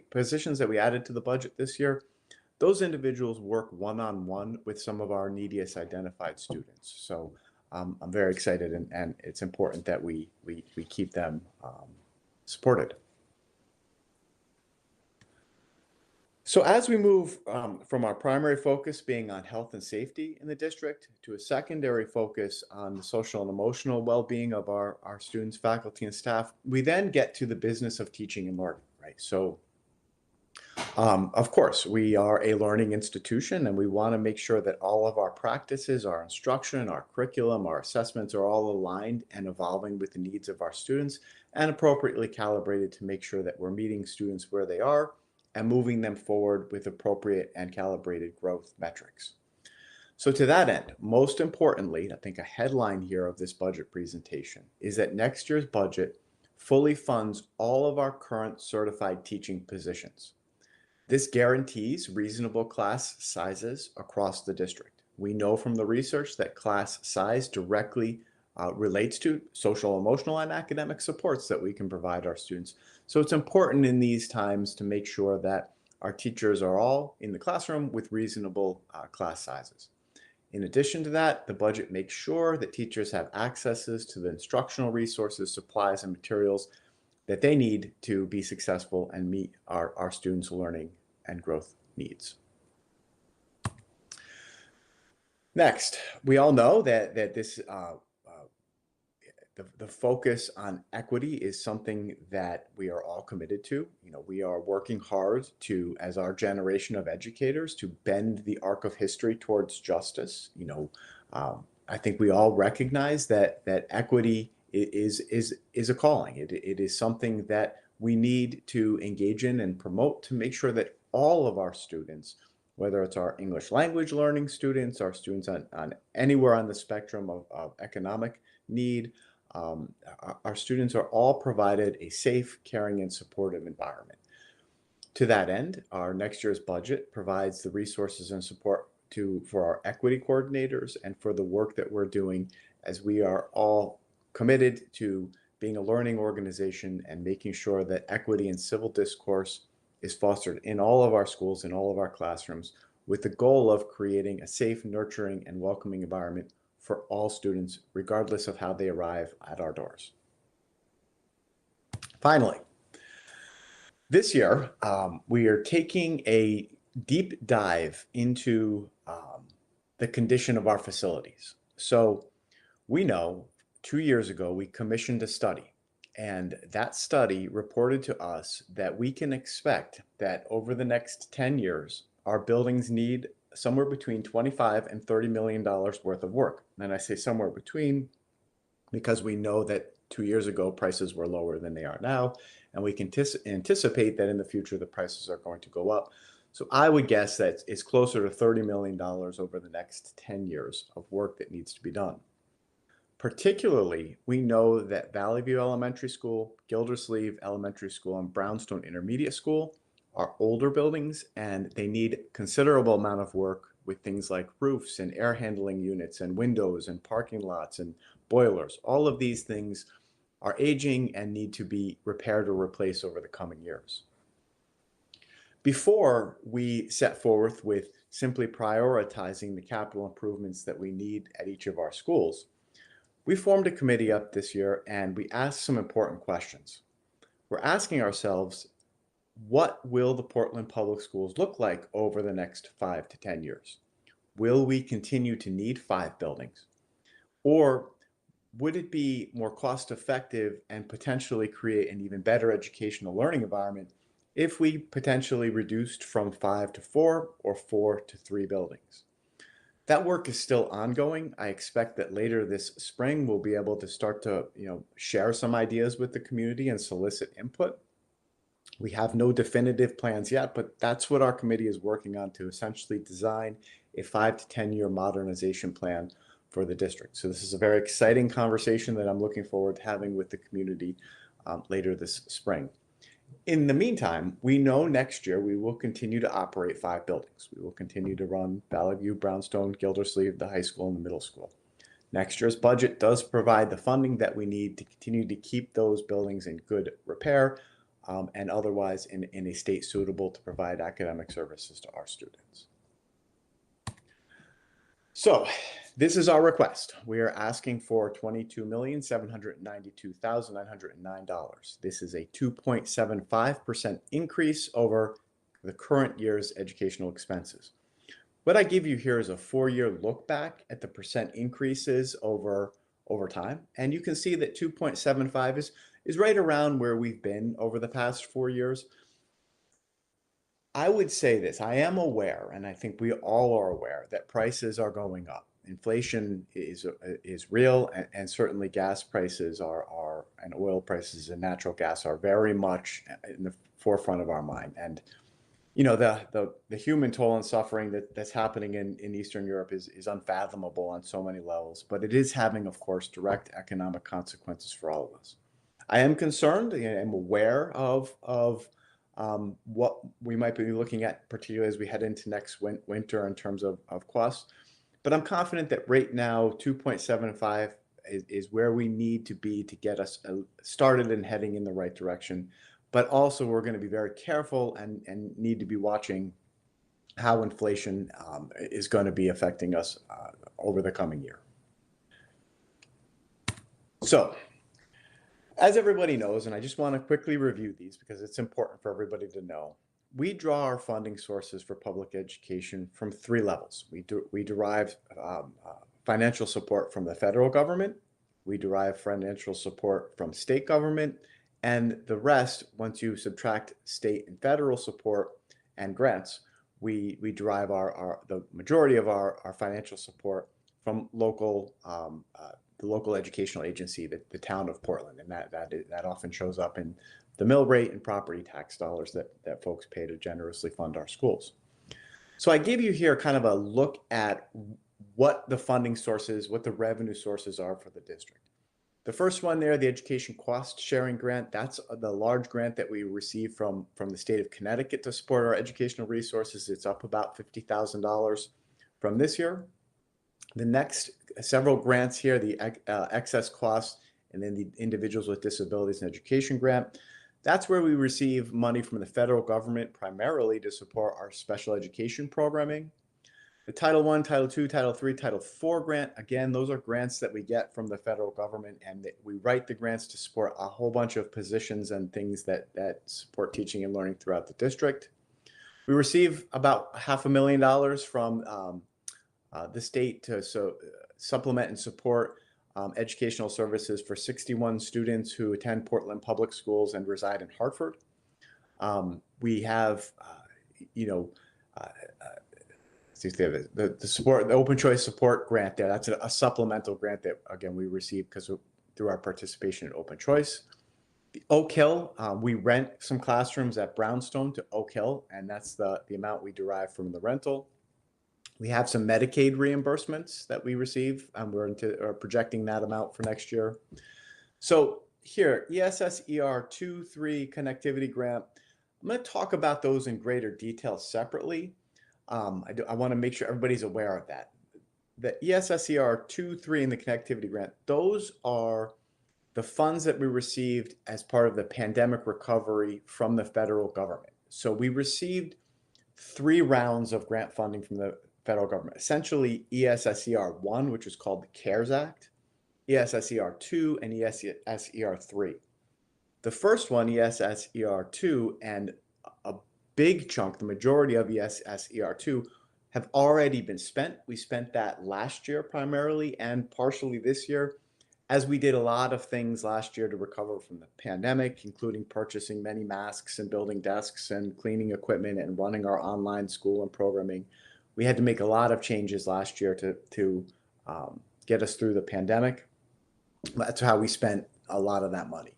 positions that we added to the budget this year. Those individuals work one-on-one with some of our neediest identified students. So I'm very excited, and it's important that we keep them supported. So as we move from our primary focus being on health and safety in the district to a secondary focus on the social and emotional well-being of our students, faculty, and staff, we then get to the business of teaching and learning, right? So of course, we are a learning institution, and we want to make sure that all of our practices, our instruction, our curriculum, our assessments are all aligned and evolving with the needs of our students and appropriately calibrated to make sure that we're meeting students where they are and moving them forward with appropriate and calibrated growth metrics. So to that end, most importantly, I think a headline here of this budget presentation is that next year's budget fully funds all of our current certified teaching positions. This guarantees reasonable class sizes across the district. We know from the research that class size directly relates to social, emotional, and academic supports that we can provide our students. So it's important in these times to make sure that our teachers are all in the classroom with reasonable class sizes. In addition to that, the budget makes sure that teachers have accesses to the instructional resources, supplies, and materials that they need to be successful and meet our students' learning and growth needs. Next, we all know that this the focus on equity is something that we are all committed to. We are working hard to, as our generation of educators, to bend the arc of history towards justice. I think we all recognize that equity is a calling. It is something that we need to engage in and promote to make sure that all of our students, whether it's our English language learning students, our students on anywhere on the spectrum of economic need, our students are all provided a safe, caring, and supportive environment. To that end, our next year's budget provides the resources and support for our equity coordinators and for the work that we're doing, as we are all committed to being a learning organization and making sure that equity and civil discourse is fostered in all of our schools, in all of our classrooms, with the goal of creating a safe, nurturing, and welcoming environment for all students, regardless of how they arrive at our doors. Finally, this year, we are taking a deep dive into the condition of our facilities. So we know 2 years ago we commissioned a study, and that study reported to us that we can expect that over the next 10 years, our buildings need somewhere between $25 and $30 million worth of work. And I say somewhere between because we know that 2 years ago prices were lower than they are now, and we can anticipate that in the future the prices are going to go up. So I would guess that it's closer to $30 million over the next 10 years of work that needs to be done. Particularly, we know that Valley View Elementary School, Gildersleeve Elementary School, and Brownstone Intermediate School are older buildings, and they need considerable amount of work with things like roofs and air handling units and windows and parking lots and boilers. All of these things are aging and need to be repaired or replaced over the coming years. Before we set forth with simply prioritizing the capital improvements that we need at each of our schools, we formed a committee up this year and we asked some important questions. We're asking ourselves, what will the Portland Public Schools look like over the next 5 to 10 years? Will we continue to need 5 buildings? Or would it be more cost effective and potentially create an even better educational learning environment if we potentially reduced from 5 to 4 or 4 to 3 buildings? That work is still ongoing. I expect that later this spring we'll be able to start to share some ideas with the community and solicit input. We have no definitive plans yet, but that's what our committee is working on, to essentially design a 5 to 10-year modernization plan for the district. So this is a very exciting conversation that I'm looking forward to having with the community later this spring. In the meantime, we know next year we will continue to operate 5 buildings. We will continue to run Valley View, Brownstone, Gildersleeve, the high school, and the middle school. Next year's budget does provide the funding that we need to continue to keep those buildings in good repair and otherwise in a state suitable to provide academic services to our students. So this is our request. We are asking for $22,792,909. This is a 2.75% increase over the current year's educational expenses. What I give you here is a 4-year look back at the percent increases over time. And you can see that 2.75 is right around where we've been over the past 4 years. I would say this, I am aware, and I think we all are aware, that prices are going up. Inflation is real, and certainly gas prices and oil prices and natural gas are very much in the forefront of our mind. And the human toll and suffering that's happening in Eastern Europe is unfathomable on so many levels, but it is having, of course, direct economic consequences for all of us. I am concerned, and I'm aware of what we might be looking at, particularly as we head into next winter in terms of costs. But I'm confident that right now, 2.75 is where we need to be to get us started and heading in the right direction. But also, we're going to be very careful and need to be watching how inflation is going to be affecting us over the coming year. So, as everybody knows, and I just want to quickly review these because it's important for everybody to know, we draw our funding sources for public education from 3 levels. We derive financial support from the federal government, we derive financial support from state government, and the rest, once you subtract state and federal support and grants, we derive the majority of our financial support from the local educational agency, the town of Portland, and that often shows up in the mill rate and property tax dollars that folks pay to generously fund our schools. So I give you here kind of a look at what the funding sources, what the revenue sources are for the district. The first one there, the Education Cost Sharing Grant, that's the large grant that we received from the state of Connecticut to support our educational resources. It's up about $50,000 from this year. The next several grants here, the excess costs, and then the Individuals with Disabilities in Education Grant. That's where we receive money from the federal government primarily to support our special education programming. The Title I, Title II, Title III, Title IV grant, again, those are grants that we get from the federal government, and we write the grants to support a whole bunch of positions and things that support teaching and learning throughout the district. We receive about $500,000 from the state to supplement and support educational services for 61 students who attend Portland Public Schools and reside in Hartford. We have, you know, the support, the Open Choice Support Grant there. That's a supplemental grant that, again, we receive through our participation in Open Choice. The Oak Hill, we rent some classrooms at Brownstone to Oak Hill, and that's the amount we derive from the rental. We have some Medicaid reimbursements that we receive, and we're projecting that amount for next year. So here, ESS ER 2-3 connectivity grant. I'm going to talk about those in greater detail separately. I want to make sure everybody's aware of that. The ESS ER 2-3 and the connectivity grant, those are the funds that we received as part of the pandemic recovery from the federal government. So we received 3 rounds of grant funding from the federal government, essentially ESSER 1, which is called the CARES Act, ESSER 2, and ESSER 3. The first one, ESSER 2, and a big chunk, the majority of ESSER 2, have already been spent. We spent that last year primarily and partially this year, as we did a lot of things last year to recover from the pandemic, including purchasing many masks and building desks and cleaning equipment and running our online school and programming. We had to make a lot of changes last year to get us through the pandemic. That's how we spent a lot of that money.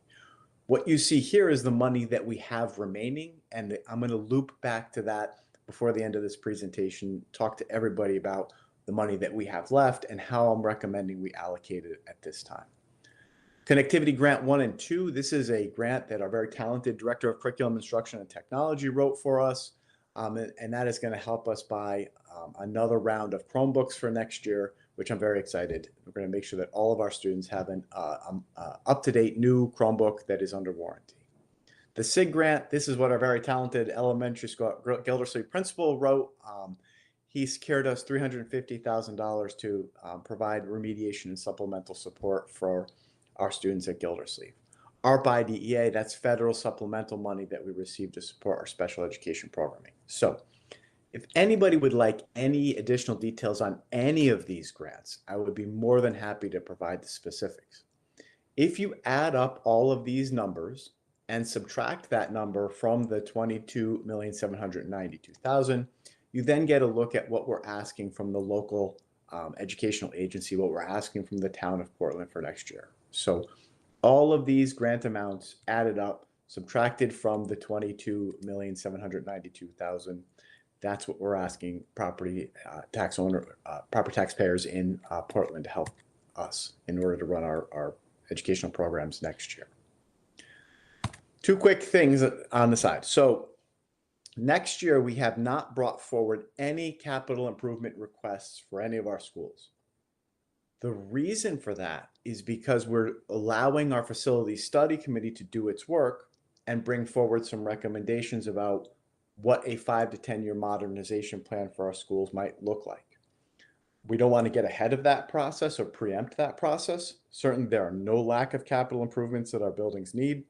What you see here is the money that we have remaining, and I'm going to loop back to that before the end of this presentation, talk to everybody about the money that we have left and how I'm recommending we allocate it at this time. Connectivity Grant 1 and 2, this is a grant that our very talented Director of Curriculum Instruction and Technology wrote for us, and that is going to help us buy another round of Chromebooks for next year, which I'm very excited. We're going to make sure that all of our students have an up-to-date new Chromebook that is under warranty. The SIG grant, this is what our very talented elementary school Gildersleeve principal wrote. He secured us $350,000 to provide remediation and supplemental support for our students at Gildersleeve. ARP IDEA, that's federal supplemental money that we received to support our special education programming. So if anybody would like any additional details on any of these grants, I would be more than happy to provide the specifics. If you add up all of these numbers and subtract that number from the $22,792,000, you then get a look at what we're asking from the local educational agency, what we're asking from the town of Portland for next year. So all of these grant amounts added up, subtracted from the $22,792,000, that's what we're asking property taxpayers in Portland to help us in order to run our educational programs next year. 2 quick things on the side. So next year, we have not brought forward any capital improvement requests for any of our schools. The reason for that is because we're allowing our facility study committee to do its work and bring forward some recommendations about what a 5 to 10 year modernization plan for our schools might look like. We don't want to get ahead of that process or preempt that process. Certainly, there are no lack of capital improvements that our buildings need.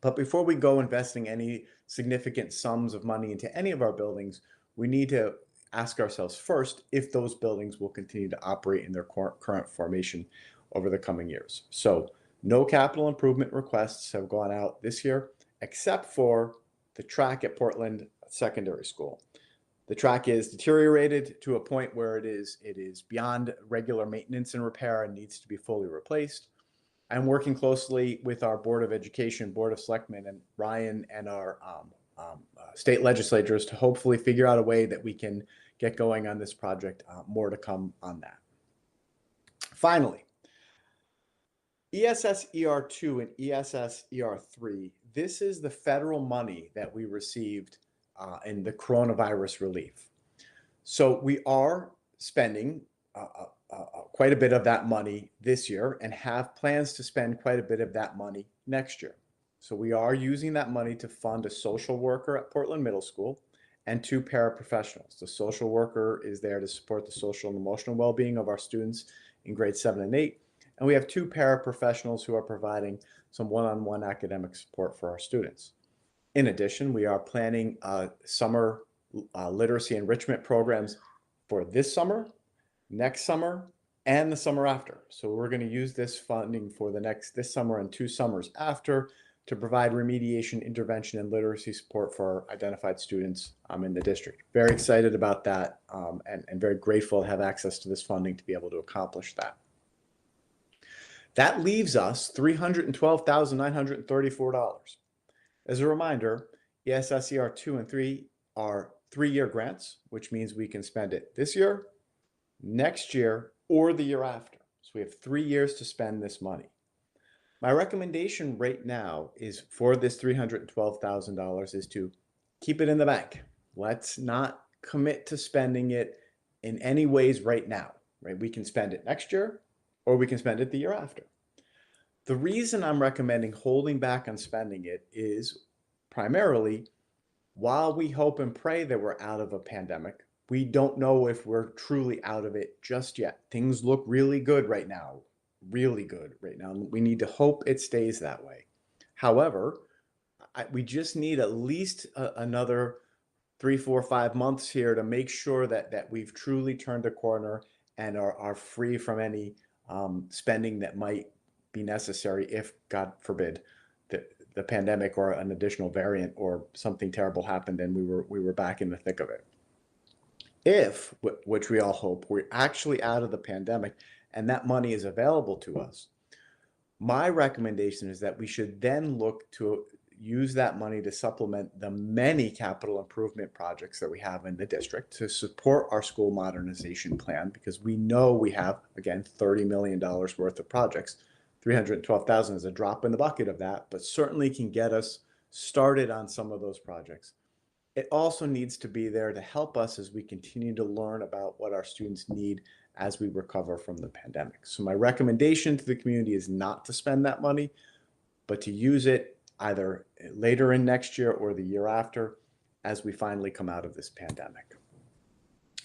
But before we go investing any significant sums of money into any of our buildings, we need to ask ourselves first if those buildings will continue to operate in their current formation over the coming years. So no capital improvement requests have gone out this year, except for the track at Portland Secondary School. The track is deteriorated to a point where it is beyond regular maintenance and repair and needs to be fully replaced. I'm working closely with our Board of Education, Board of Selectmen, and Ryan and our state legislators to hopefully figure out a way that we can get going on this project. More to come on that. Finally, ESSER 2 and ESSER 3, this is the federal money that we received in the coronavirus relief. So we are spending quite a bit of that money this year and have plans to spend quite a bit of that money next year. So we are using that money to fund a social worker at Portland Middle School and 2 paraprofessionals. The social worker is there to support the social and emotional well-being of our students in grades 7 and 8. And we have 2 paraprofessionals who are providing some one-on-one academic support for our students. In addition, we are planning summer literacy enrichment programs for this summer, next summer, and the summer after. So we're going to use this funding for this summer and 2 summers after to provide remediation, intervention, and literacy support for identified students in the district. Very excited about that and very grateful to have access to this funding to be able to accomplish that. That leaves us $312,934. As a reminder, ESSER 2 and 3 are 3-year grants, which means we can spend it this year, next year, or the year after. So we have 3 years to spend this money. My recommendation right now is for this $312,000 is to keep it in the bank. Let's not commit to spending it in any ways right now, right? We can spend it next year or we can spend it the year after. The reason I'm recommending holding back on spending it is primarily while we hope and pray that we're out of a pandemic, we don't know if we're truly out of it just yet. Things look really good right now. Really good right now. We need to hope it stays that way. However, we just need at least another 3, 4, 5 months here to make sure that we've truly turned a corner and are free from any spending that might be necessary if, God forbid, the pandemic or an additional variant or something terrible happened and we were back in the thick of it. If, which we all hope, we're actually out of the pandemic and that money is available to us, my recommendation is that we should then look to use that money to supplement the many capital improvement projects that we have in the district to support our school modernization plan, because we know we have, again, $30 million worth of projects. 312,000 is a drop in the bucket of that, but certainly can get us started on some of those projects. It also needs to be there to help us as we continue to learn about what our students need as we recover from the pandemic. So my recommendation to the community is not to spend that money, but to use it either later in next year or the year after as we finally come out of this pandemic.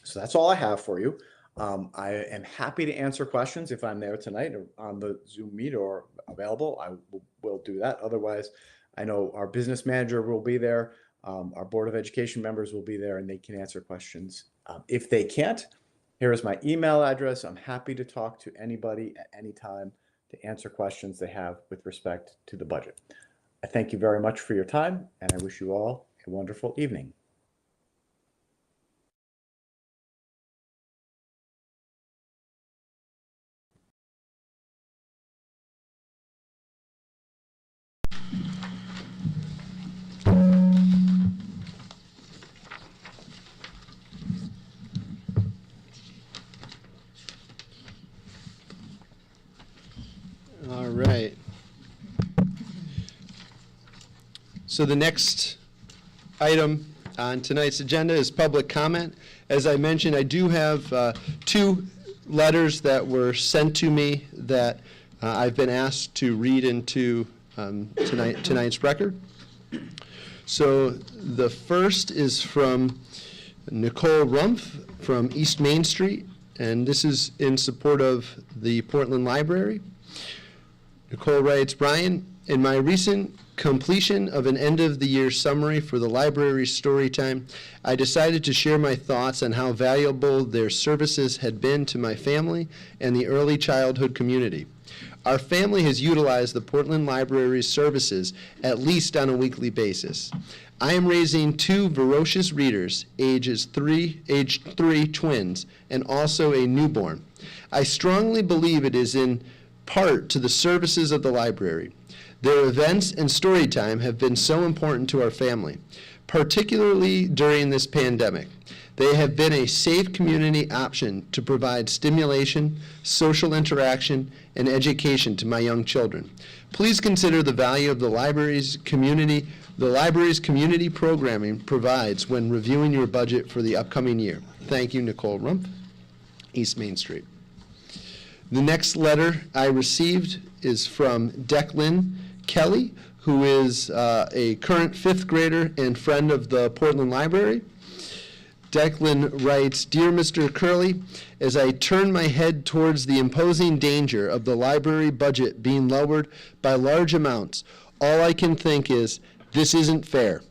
So that's all I have for you. I am happy to answer questions if I'm there tonight or on the Zoom meet or available. I will do that. Otherwise, I know our business manager will be there. Our Board of Education members will be there and they can answer questions. If they can't, here is my email address. I'm happy to talk to anybody at any time to answer questions they have with respect to the budget. I thank you very much for your time and I wish you all a wonderful evening. All right. So the next item on tonight's agenda is public comment. As I mentioned, I do have 2 letters that were sent to me that I've been asked to read into tonight's record. So the first is from Nicole Rumpf from East Main Street, and this is in support of the Portland Library. Nicole writes, Brian, in my recent completion of an end-of-the-year summary for the library's story time, I decided to share my thoughts on how valuable their services had been to my family and the early childhood community. Our family has utilized the Portland Library's services at least on a weekly basis. I am raising 2 voracious readers, age 3 twins, and also a newborn. I strongly believe it is in part to the services of the library. Their events and story time have been so important to our family, particularly during this pandemic. They have been a safe community option to provide stimulation, social interaction, and education to my young children. Please consider the value of the library's community programming provides when reviewing your budget for the upcoming year. Thank you, Nicole Rumpf, East Main Street. The next letter I received is from Declan Kelly, who is a current 5th grader and friend of the Portland Library. Declan writes, Dear Mr. Curley, as I turn my head towards the imposing danger of the library budget being lowered by large amounts, all I can think is, This isn't fair.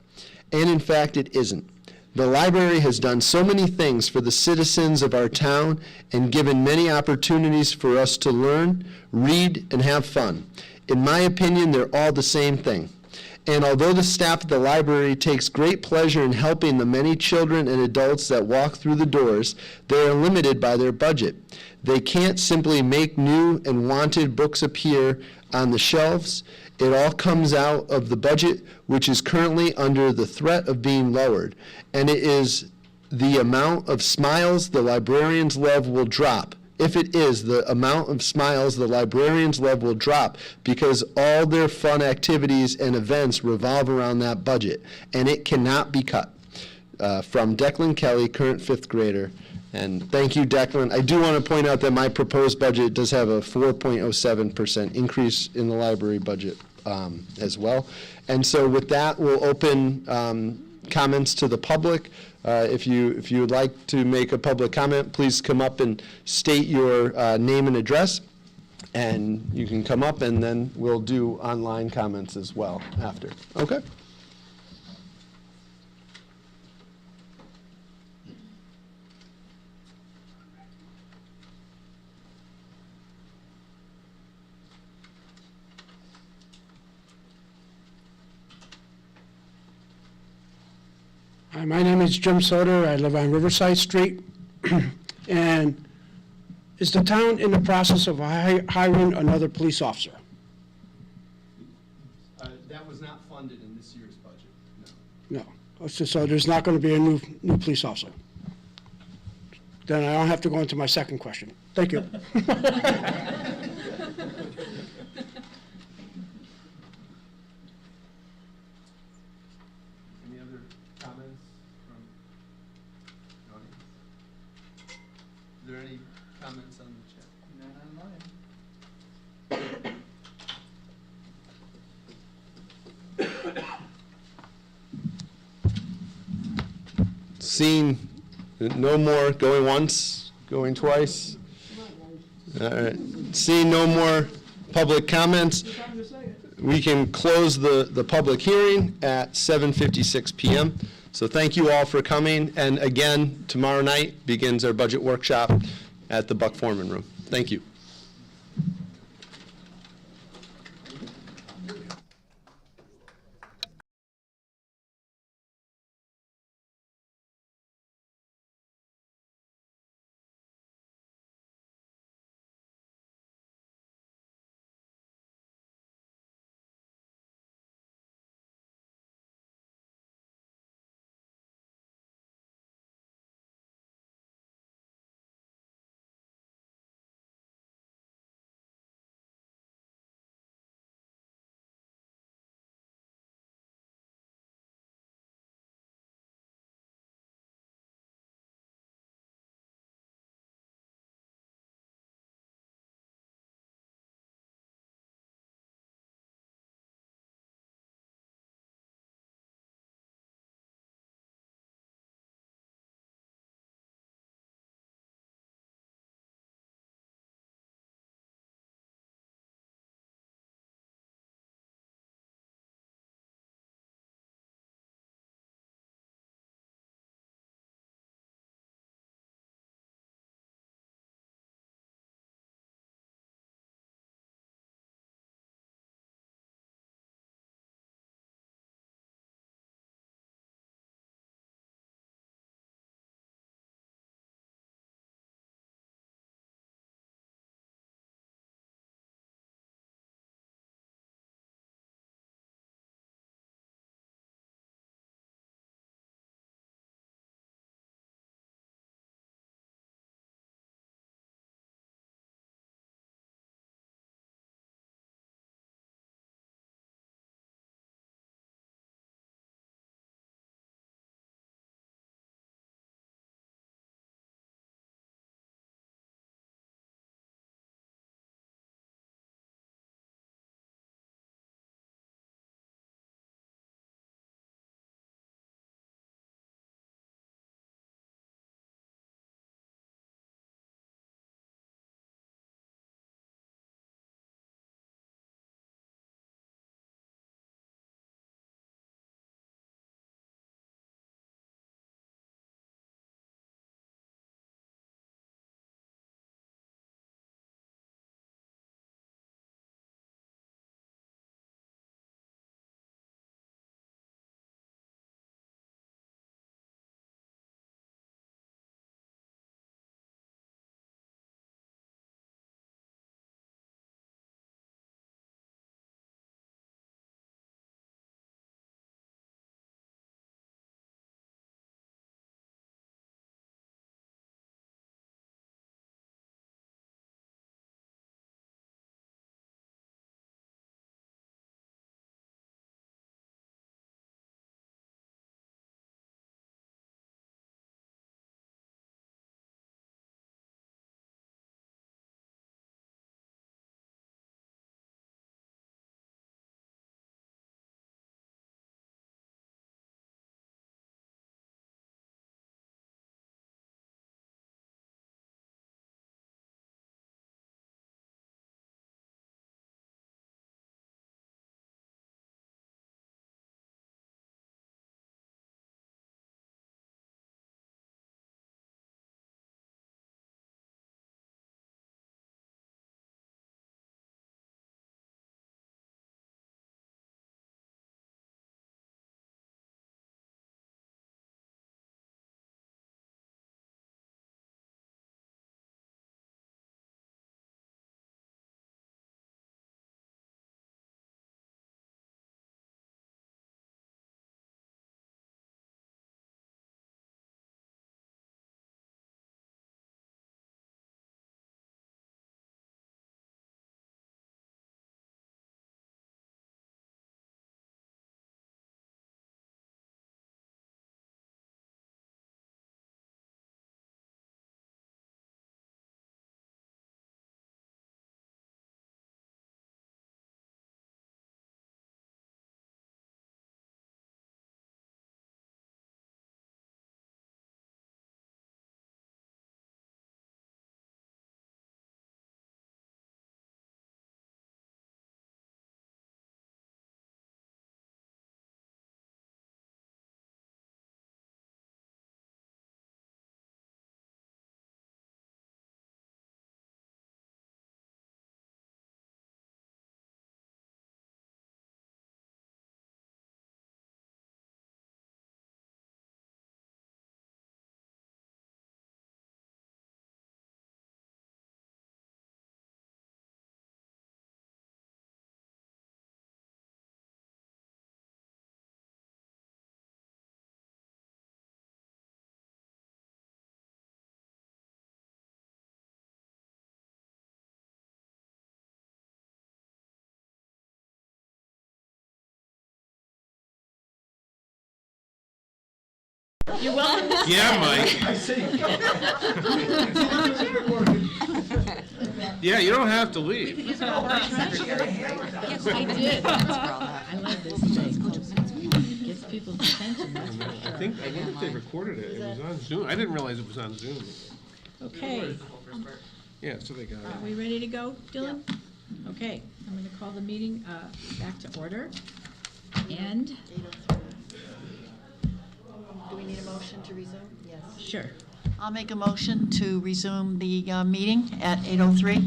And in fact, it isn't. The library has done so many things for the citizens of our town and given many opportunities for us to learn, read, and have fun. In my opinion, they're all the same thing. And although the staff at the library takes great pleasure in helping the many children and adults that walk through the doors, they are limited by their budget. They can't simply make new and wanted books appear on the shelves. It all comes out of the budget, which is currently under the threat of being lowered. And it is the amount of smiles the librarians love will drop. If it is, the amount of smiles the librarians love will drop because all their fun activities and events revolve around that budget, and it cannot be cut. From Declan Kelly, current fifth grader. And thank you, Declan. I do want to point out that my proposed budget does have a 4.07% increase in the library budget as well. And so with that, we'll open comments to the public. If you would like to make a public comment, please come up and state your name and address. And you can come up, and then we'll do online comments as well after. Okay? Hi, my name is Jim Soder. I live on Riverside Street. And is the town in the process of hiring another police officer? That was not funded in this year's budget, no. No. So there's not going to be a new police officer? Then I don't have to go into my second question. Thank you. Any other comments from the audience? Is there any comments on the chat? None online. Seeing no more, going once, going twice. All right. Seeing no more public comments, we can close the public hearing at 7:56 p.m. So thank you all for coming. And again, tomorrow night begins our budget workshop at the Buck Foreman Room. Thank you. You're welcome to Yeah, stay. Mike. Yeah, you don't have to leave. Yes, I did. I love this thing. Gets people's attention, that's for I sure. think they recorded it. It was on Zoom. I didn't realize it was on Zoom. Okay, Yeah, so they got are it. we ready to go, Dylan? Okay, I'm gonna call the meeting back to order. And, Do we need a motion to resume? Yes. sure, I'll make a motion to resume the meeting at 8:03.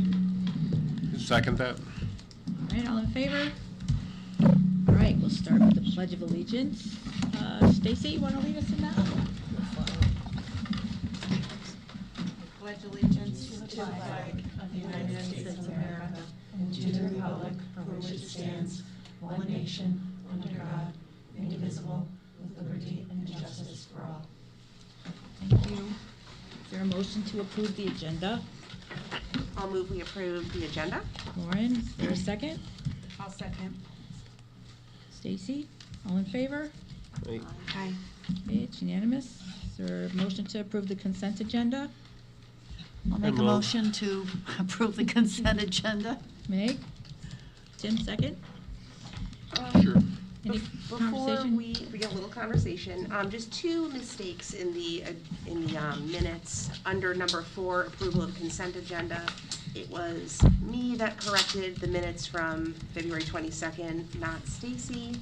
Second that. all right, all in favor? All right, we'll start with the Pledge of Allegiance. Stacy, you wanna lead us in that? Pledge allegiance to the flag of the United States of America and to the republic for which it stands, one nation, under God, indivisible, with liberty and justice for all. Thank you. Is there a motion to approve the agenda? I'll move we approve the agenda. Lauren, is there a second? I'll second. Stacy, all in favor? Aye. Okay, it's unanimous. Is there a motion to approve the consent agenda? I'll make a move. motion to approve the consent agenda. Meg? Tim, second? Sure. Any Before conversation? we get a little conversation, just two mistakes in the minutes. Under number 4, approval of consent agenda. It was me that corrected the minutes from February 22nd, not Stacy.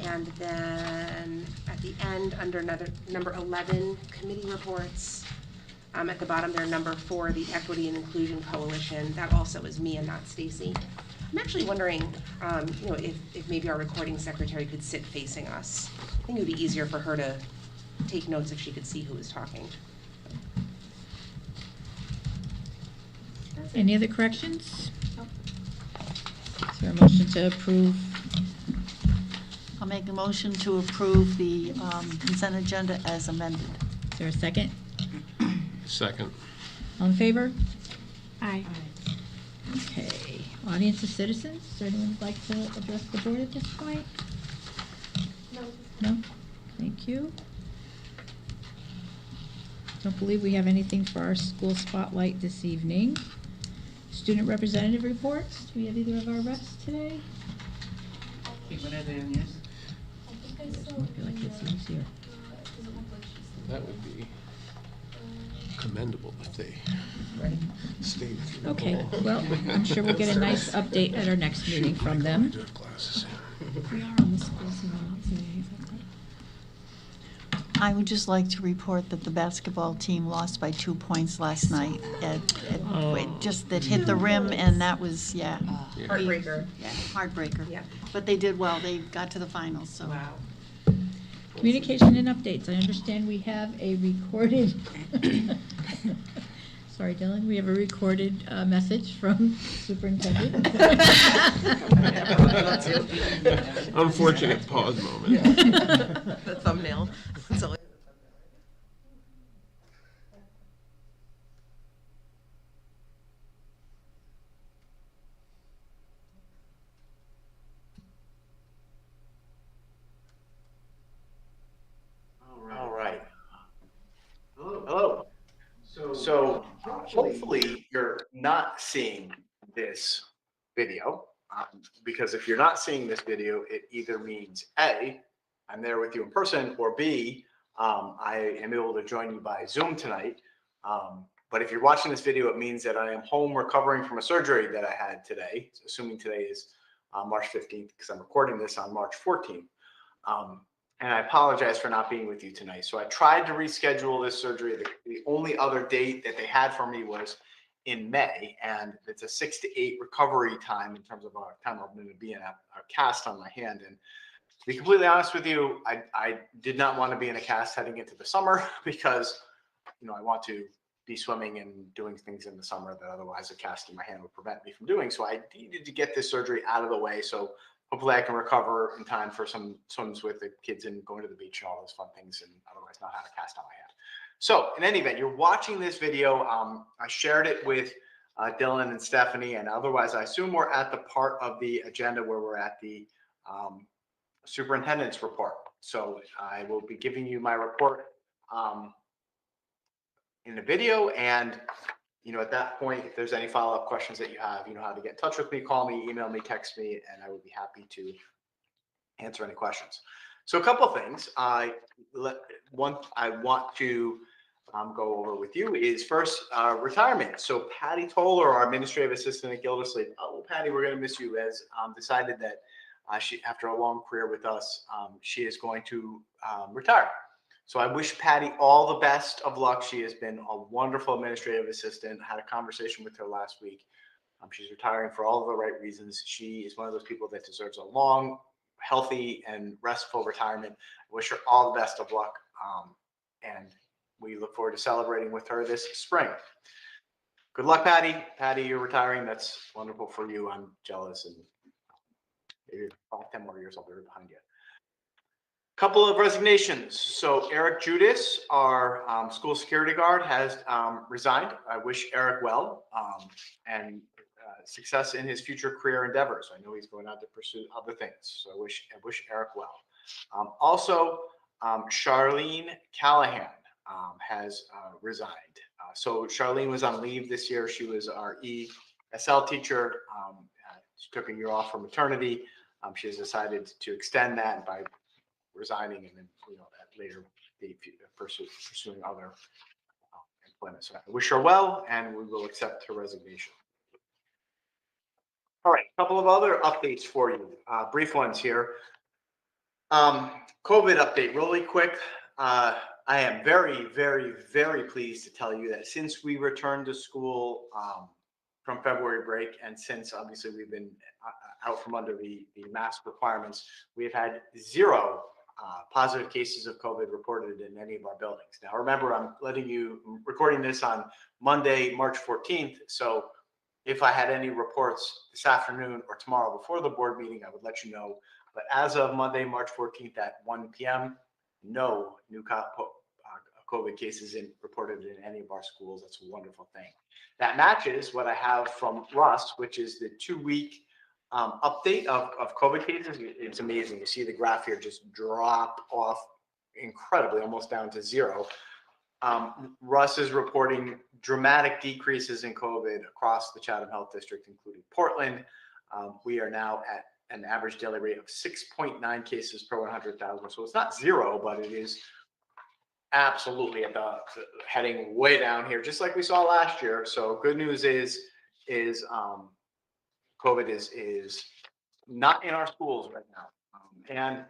And then at the end, under number 11, committee reports. At the bottom there, number 4, the Equity and Inclusion Coalition. That also is me and not Stacy. I'm actually wondering, if maybe our recording secretary could sit facing us. I think it would be easier for her to take notes if she could see who was talking. Any other corrections? Is there a motion to approve? I'll make a motion to approve the consent agenda as amended. Is there a second? Second. All in favor? Aye. Okay, audience of citizens, is there anyone who'd like to address the board at this point? No. No? Thank you. Don't believe we have anything for our school spotlight this evening. Student representative reports, do we have either of our reps today? I feel like it's easier. That would be commendable if they stayed through the Okay, whole- well, I'm sure we'll get a nice update at our next meeting from them. Do have glasses. We are on the school zone today, is that correct? I would just like to report that the basketball team lost by 2 points last night. Just that hit the rim, and that was, yeah, Heartbreaker. heartbreaker. Yeah. But they did well. They got to the finals, so. Wow. Communication and updates, I understand we have a recorded, sorry Dylan, we have a recorded message from Superintendent. Unfortunate pause moment. The thumbnail. So All right. Hello. So hopefully you're not seeing this video, because if you're not seeing this video, it either means A, I'm there with you in person, or B, I am able to join you by Zoom tonight. But if you're watching this video, it means that I am home recovering from a surgery that I had today, assuming today is March 15th, because I'm recording this on March 14th. And I apologize for not being with you tonight. So I tried to reschedule this surgery. The only other date that they had for me was in May, and it's a 6 to 8 recovery time in terms of our time I'm going to be in a cast on my hand. And to be completely honest with you, I did not want to be in a cast heading into the summer because, I want to be swimming and doing things in the summer that otherwise a cast in my hand would prevent me from doing. So I needed to get this surgery out of the way. So hopefully I can recover in time for some swims with the kids and going to the beach and all those fun things, and otherwise not have a cast on my hand. So in any event, you're watching this video. I shared it with Dylan and Stephanie, and otherwise I assume we're at the part of the agenda where we're at the superintendent's report. So I will be giving you my report in the video. And, at that point, if there's any follow-up questions that you have, you know how to get in touch with me, call me, email me, text me, and I would be happy to answer any questions. So a couple of things I want to go over with you is first retirement. So Patty Toller, our administrative assistant at Gildersleeve. Oh, Patty, we're going to miss you. Has decided that she, after a long career with us, she is going to retire. So I wish Patty all the best of luck. She has been a wonderful administrative assistant. I had a conversation with her last week. She's retiring for all of the right reasons. She is one of those people that deserves a long, healthy, and restful retirement. I wish her all the best of luck. And we look forward to celebrating with her this spring. Good luck, Patty. Patty, you're retiring. That's wonderful for you. I'm jealous. And maybe 5-10 more years, I'll be right behind you. Couple of resignations. So Eric Judas, our school security guard, has resigned. I wish Eric well and success in his future career endeavors. I know he's going out to pursue other things. So I wish Eric well. Also, Charlene Callahan has resigned. So Charlene was on leave this year. She was our ESL teacher. She took a year off for maternity. She has decided to extend that by resigning and then, that later be pursuing other employment. So I wish her well, and we will accept her resignation. All right, a couple of other updates for you, brief ones here. COVID update, really quick. I am very, very, very pleased to tell you that since we returned to school from February break, and since obviously we've been out from under the mask requirements, we've had 0 positive cases of COVID reported in any of our buildings. Now, remember, I'm recording this on Monday, March 14th. So if I had any reports this afternoon or tomorrow before the board meeting, I would let you know. But as of Monday, March 14th at 1 p.m., no new COVID cases reported in any of our schools. That's a wonderful thing. That matches what I have from Russ, which is the 2-week update of COVID cases. It's amazing. You see the graph here just drop off incredibly, almost down to 0. Russ is reporting dramatic decreases in COVID across the Chatham Health District, including Portland. We are now at an average daily rate of 6.9 cases per 100,000. So it's not 0, but it is absolutely at the heading way down here, just like we saw last year. So good news is COVID is not in our schools right now. And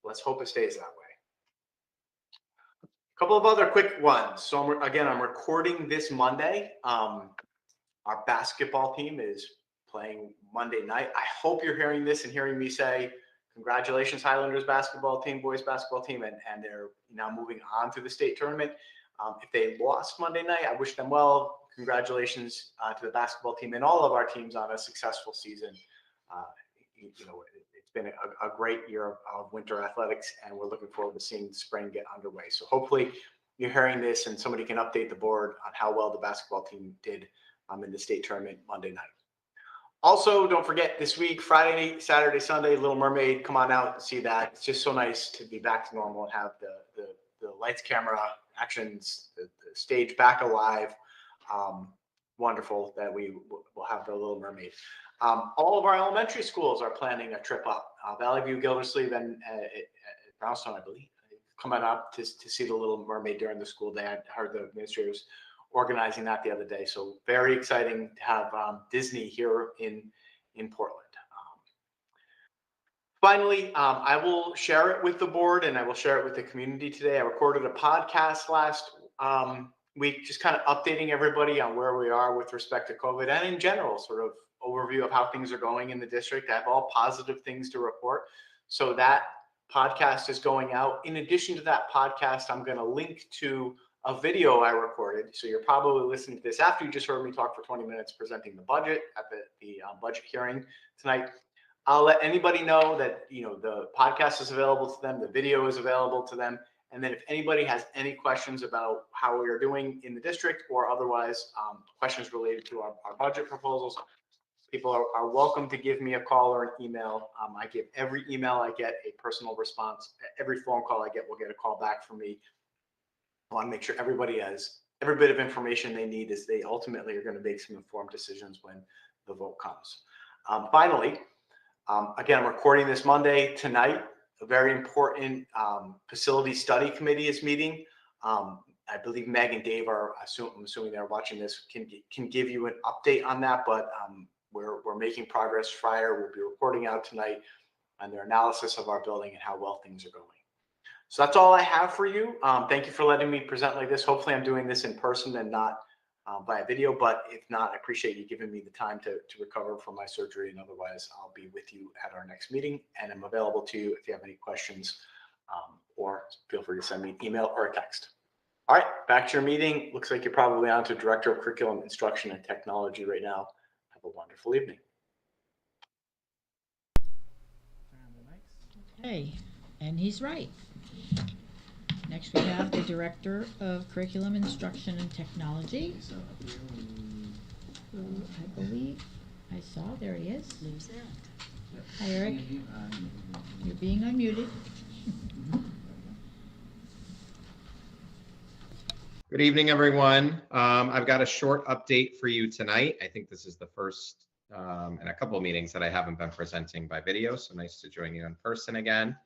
let's hope it stays that way. A couple of other quick ones. So I'm recording this Monday. Our basketball team is playing Monday night. I hope you're hearing this and hearing me say, congratulations, Highlanders basketball team, boys basketball team, and they're now moving on to the state tournament. If they lost Monday night, I wish them well. Congratulations to the basketball team and all of our teams on a successful season. It's been a great year of winter athletics, and we're looking forward to seeing spring get underway. So hopefully you're hearing this and somebody can update the board on how well the basketball team did in the state tournament Monday night. Also, don't forget this week, Friday, Saturday, Sunday, Little Mermaid, come on out and see that. It's just so nice to be back to normal and have the lights, camera, actions, the stage back alive. Wonderful that we will have the Little Mermaid. All of our elementary schools are planning a trip up. Valley View, Gildersleeve, and Brownstone, I believe, coming up to see the Little Mermaid during the school day. I heard the administrators organizing that the other day. So very exciting to have Disney here in Portland. Finally, I will share it with the board and I will share it with the community today. I recorded a podcast last week, just kind of updating everybody on where we are with respect to COVID and in general, sort of overview of how things are going in the district. I have all positive things to report. So that podcast is going out. In addition to that podcast, I'm going to link to a video I recorded. So you're probably listening to this after you just heard me talk for 20 minutes presenting the budget at the budget hearing tonight. I'll let anybody know that, the podcast is available to them. The video is available to them. And then if anybody has any questions about how we are doing in the district or otherwise questions related to our budget proposals, people are welcome to give me a call or an email. I give every email I get a personal response. Every phone call I get will get a call back from me. I want to make sure everybody has every bit of information they need as they ultimately are going to make some informed decisions when the vote comes. Finally, again, I'm recording this Monday. Tonight, a very important facility study committee is meeting. I believe Meg and Dave are, I'm assuming they're watching this, can give you an update on that, but we're making progress. Fryer will be reporting out tonight on their analysis of our building and how well things are going. So that's all I have for you. Thank you for letting me present like this. Hopefully I'm doing this in person and not via video, but if not, I appreciate you giving me the time to recover from my surgery, and otherwise I'll be with you at our next meeting, and I'm available to you if you have any questions, or feel free to send me an email or a text. All right, back to your meeting. Looks like you're probably on to Director of Curriculum, Instruction, and Technology right now. Have a wonderful evening. Okay, and he's right. Next we have the Director of Curriculum, Instruction, and Technology, who I believe I saw, there he is. Hi, Eric. You're being unmuted. Good evening, everyone. I've got a short update for you tonight. I think this is the first in a couple of meetings that I haven't been presenting by video, so nice to join you in person again.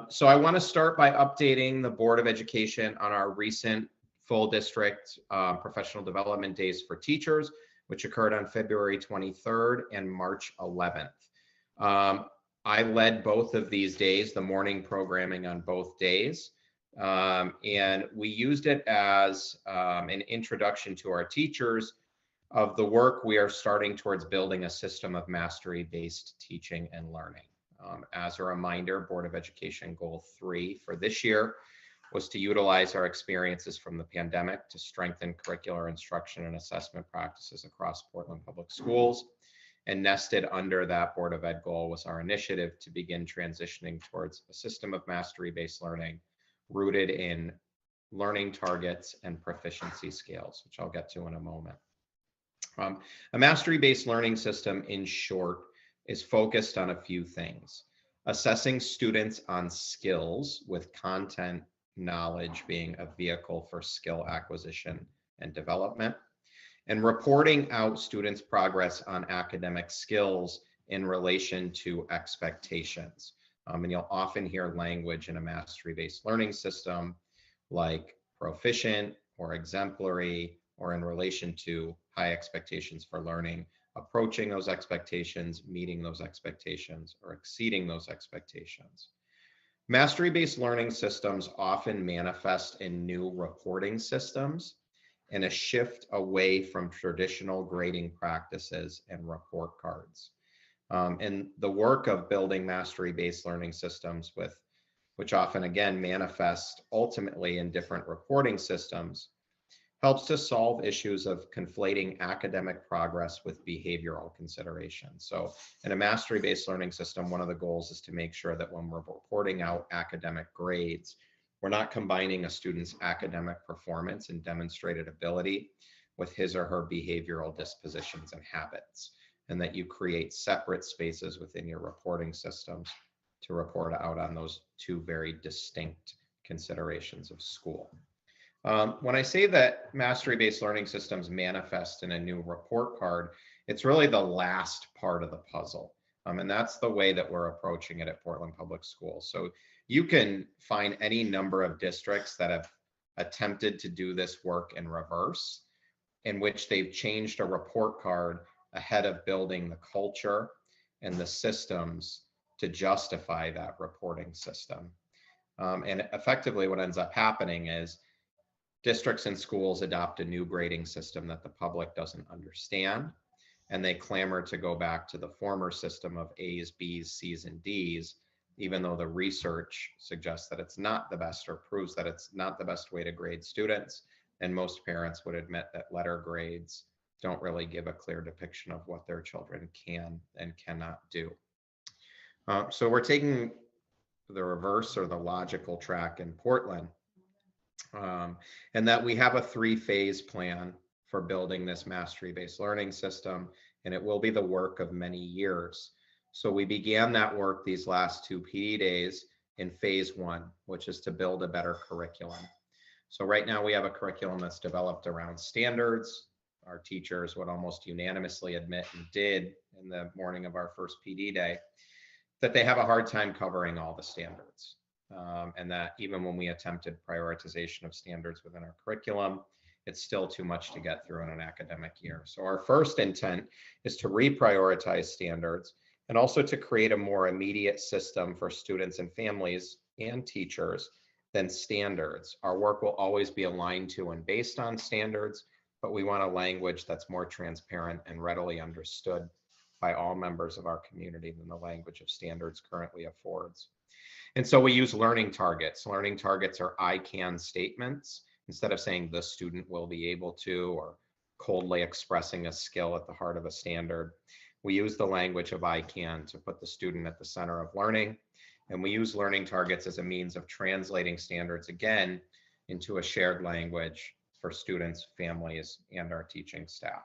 So I want to start by updating the Board of Education on our recent full district professional development days for teachers, which occurred on February 23rd and March 11th. I led both of these days, the morning programming on both days. And we used it as an introduction to our teachers of the work we are starting towards building a system of mastery-based teaching and learning. As a reminder, Board of Education Goal 3 for this year was to utilize our experiences from the pandemic to strengthen curricular instruction and assessment practices across Portland Public Schools. And nested under that Board of Ed goal was our initiative to begin transitioning towards a system of mastery-based learning rooted in learning targets and proficiency scales, which I'll get to in a moment. A mastery-based learning system, in short, is focused on a few things: assessing students on skills, with content knowledge being a vehicle for skill acquisition and development, and reporting out students' progress on academic skills in relation to expectations. And you'll often hear language in a mastery-based learning system like proficient or exemplary, or in relation to high expectations for learning, approaching those expectations, meeting those expectations, or exceeding those expectations. Mastery-based learning systems often manifest in new reporting systems and a shift away from traditional grading practices and report cards. And the work of building mastery-based learning systems, which often again manifest ultimately in different reporting systems, helps to solve issues of conflating academic progress with behavioral considerations. So in a mastery-based learning system, one of the goals is to make sure that when we're reporting out academic grades, we're not combining a student's academic performance and demonstrated ability with his or her behavioral dispositions and habits, and that you create separate spaces within your reporting systems to report out on those two very distinct considerations of school. When I say that mastery-based learning systems manifest in a new report card, it's really the last part of the puzzle. And that's the way that we're approaching it at Portland Public Schools. So you can find any number of districts that have attempted to do this work in reverse, in which they've changed a report card ahead of building the culture and the systems to justify that reporting system. And effectively what ends up happening is districts and schools adopt a new grading system that the public doesn't understand, and they clamor to go back to the former system of A's, B's, C's, and D's, even though the research suggests that it's not the best, or proves that it's not the best way to grade students. And most parents would admit that letter grades don't really give a clear depiction of what their children can and cannot do. So we're taking the reverse, or the logical track in Portland, and that we have a 3-phase plan for building this mastery-based learning system, and it will be the work of many years. So we began that work these last 2 PD days in phase 1, which is to build a better curriculum. So right now we have a curriculum that's developed around standards. Our teachers would almost unanimously admit, and did in the morning of our first PD day, that they have a hard time covering all the standards. And that even when we attempted prioritization of standards within our curriculum, it's still too much to get through in an academic year. So our first intent is to reprioritize standards and also to create a more immediate system for students and families and teachers than standards. Our work will always be aligned to and based on standards, but we want a language that's more transparent and readily understood by all members of our community than the language of standards currently affords. And so we use learning targets. Learning targets are I can statements. Instead of saying the student will be able to, or coldly expressing a skill at the heart of a standard, we use the language of I can to put the student at the center of learning. And we use learning targets as a means of translating standards again into a shared language for students, families, and our teaching staff.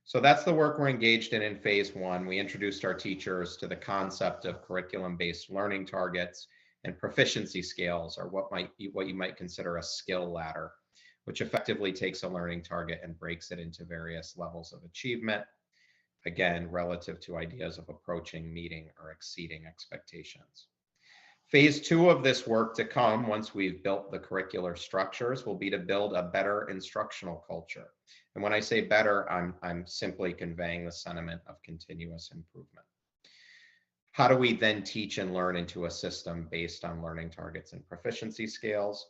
So that's the work we're engaged in phase one. We introduced our teachers to the concept of curriculum-based learning targets and proficiency scales, or what you might consider a skill ladder, which effectively takes a learning target and breaks it into various levels of achievement, again, relative to ideas of approaching, meeting, or exceeding expectations. Phase two of this work to come, once we've built the curricular structures, will be to build a better instructional culture. And when I say better, I'm simply conveying the sentiment of continuous improvement. How do we then teach and learn into a system based on learning targets and proficiency scales?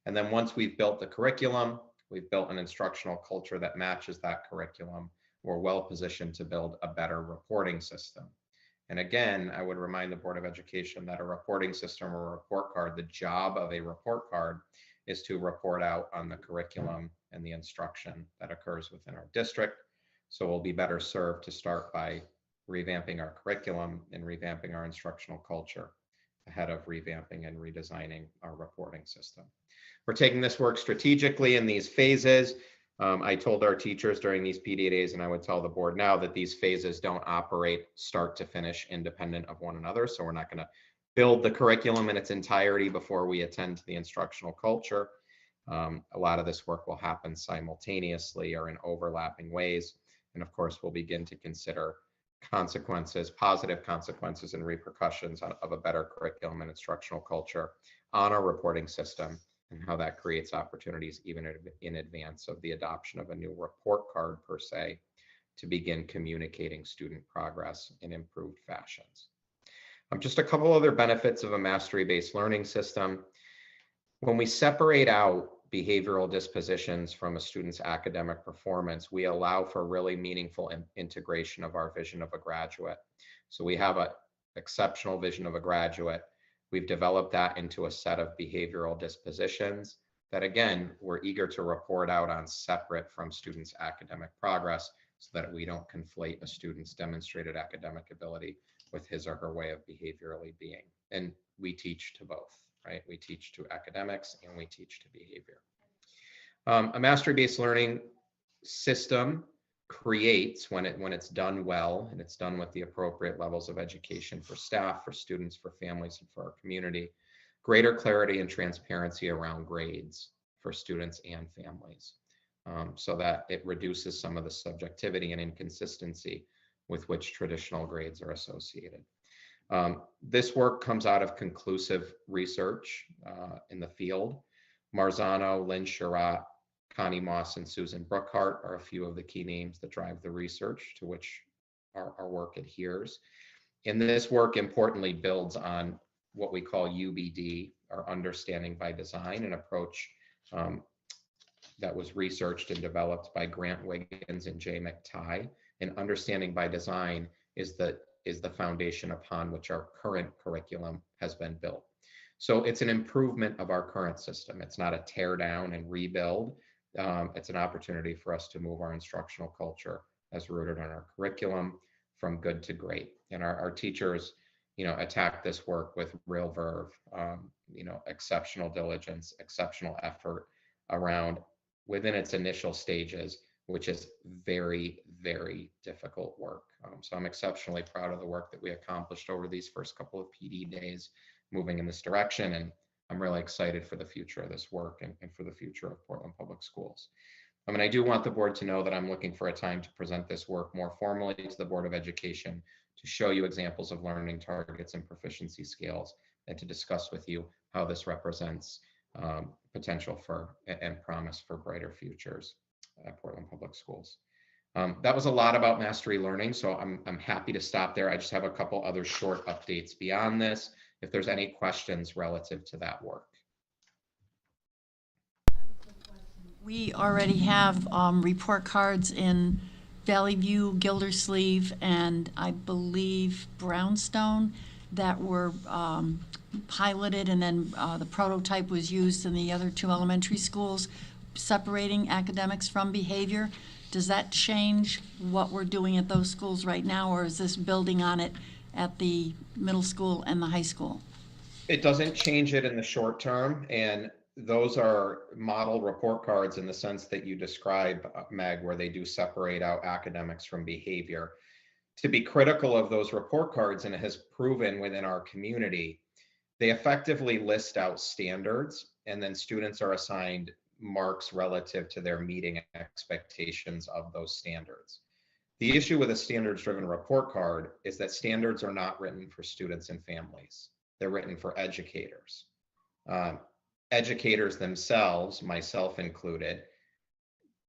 And then once we've built the curriculum, we've built an instructional culture that matches that curriculum, we're well positioned to build a better reporting system. And again, I would remind the Board of Education that a reporting system or a report card, the job of a report card is to report out on the curriculum and the instruction that occurs within our district. So we'll be better served to start by revamping our curriculum and revamping our instructional culture ahead of revamping and redesigning our reporting system. We're taking this work strategically in these phases. I told our teachers during these PD days, and I would tell the board now, that these phases don't operate start to finish independent of one another. So we're not going to build the curriculum in its entirety before we attend to the instructional culture. A lot of this work will happen simultaneously or in overlapping ways. And of course, we'll begin to consider consequences, positive consequences and repercussions of a better curriculum and instructional culture on our reporting system, and how that creates opportunities even in advance of the adoption of a new report card per se, to begin communicating student progress in improved fashions. Just a couple other benefits of a mastery-based learning system. When we separate out behavioral dispositions from a student's academic performance, we allow for really meaningful integration of our vision of a graduate. So we have an exceptional vision of a graduate. We've developed that into a set of behavioral dispositions that, again, we're eager to report out on separate from students' academic progress, so that we don't conflate a student's demonstrated academic ability with his or her way of behaviorally being. And we teach to both, right? We teach to academics and we teach to behavior. A mastery-based learning system creates, when it's done well and it's done with the appropriate levels of education for staff, for students, for families, and for our community, greater clarity and transparency around grades for students and families, so that it reduces some of the subjectivity and inconsistency with which traditional grades are associated. This work comes out of conclusive research in the field. Marzano, Lynn Sherratt, Connie Moss, and Susan Brookhart are a few of the key names that drive the research to which our work adheres. And this work importantly builds on what we call UBD, or Understanding by Design, an approach that was researched and developed by Grant Wiggins and Jay McTighe. And Understanding by Design is the foundation upon which our current curriculum has been built. So it's an improvement of our current system. It's not a tear down and rebuild. It's an opportunity for us to move our instructional culture as rooted on our curriculum from good to great. And our teachers, attack this work with real verve, exceptional diligence, exceptional effort around within its initial stages, which is very, very difficult work. So I'm exceptionally proud of the work that we accomplished over these first couple of PD days, moving in this direction. And I'm really excited for the future of this work and for the future of Portland Public Schools. And I do want the board to know that I'm looking for a time to present this work more formally to the Board of Education, to show you examples of learning targets and proficiency scales, and to discuss with you how this represents potential for and promise for brighter futures at Portland Public Schools. That was a lot about mastery learning, so I'm happy to stop there. I just have a couple other short updates beyond this, if there's any questions relative to that work. We already have report cards in Valley View, Gildersleeve, and I believe Brownstone that were piloted, and then the prototype was used in the other 2 elementary schools, separating academics from behavior. Does that change what we're doing at those schools right now, or is this building on it at the middle school and the high school? It doesn't change it in the short term, and those are model report cards in the sense that you describe, Meg, where they do separate out academics from behavior. To be critical of those report cards, and it has proven within our community, they effectively list out standards, and then students are assigned marks relative to their meeting expectations of those standards. The issue with a standards-driven report card is that standards are not written for students and families. They're written for educators. Educators themselves, myself included,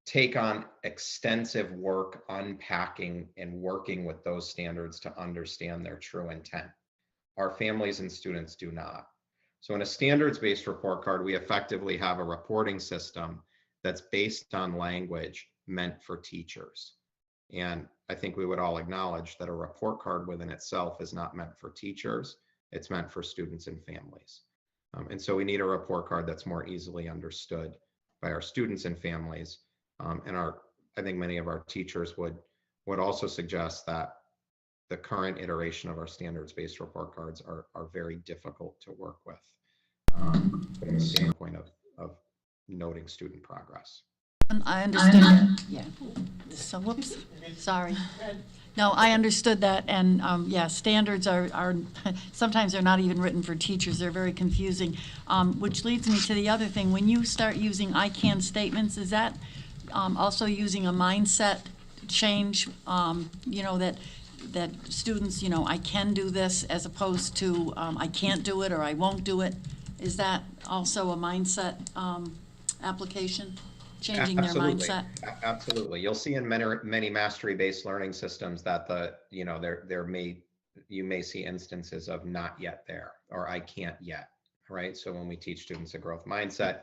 take on extensive work unpacking and working with those standards to understand their true intent. Our families and students do not. So in a standards-based report card, we effectively have a reporting system that's based on language meant for teachers. And I think we would all acknowledge that a report card within itself is not meant for teachers. It's meant for students and families. And so we need a report card that's more easily understood by our students and families. And I think many of our teachers would also suggest that the current iteration of our standards-based report cards are very difficult to work with from the standpoint of noting student progress. I understood that. Yeah. So, whoops, sorry. No, I understood that, and yeah, standards are sometimes they're not even written for teachers. They're very confusing, which leads me to the other thing. When you start using I can statements, is that also using a mindset change? You know, that students, you know, I can do this as opposed to I can't do it or I won't do it. Is that also a mindset application? Changing their mindset? Absolutely. You'll see in many mastery-based learning systems that you may see instances of not yet there or I can't yet, right? So when we teach students a growth mindset,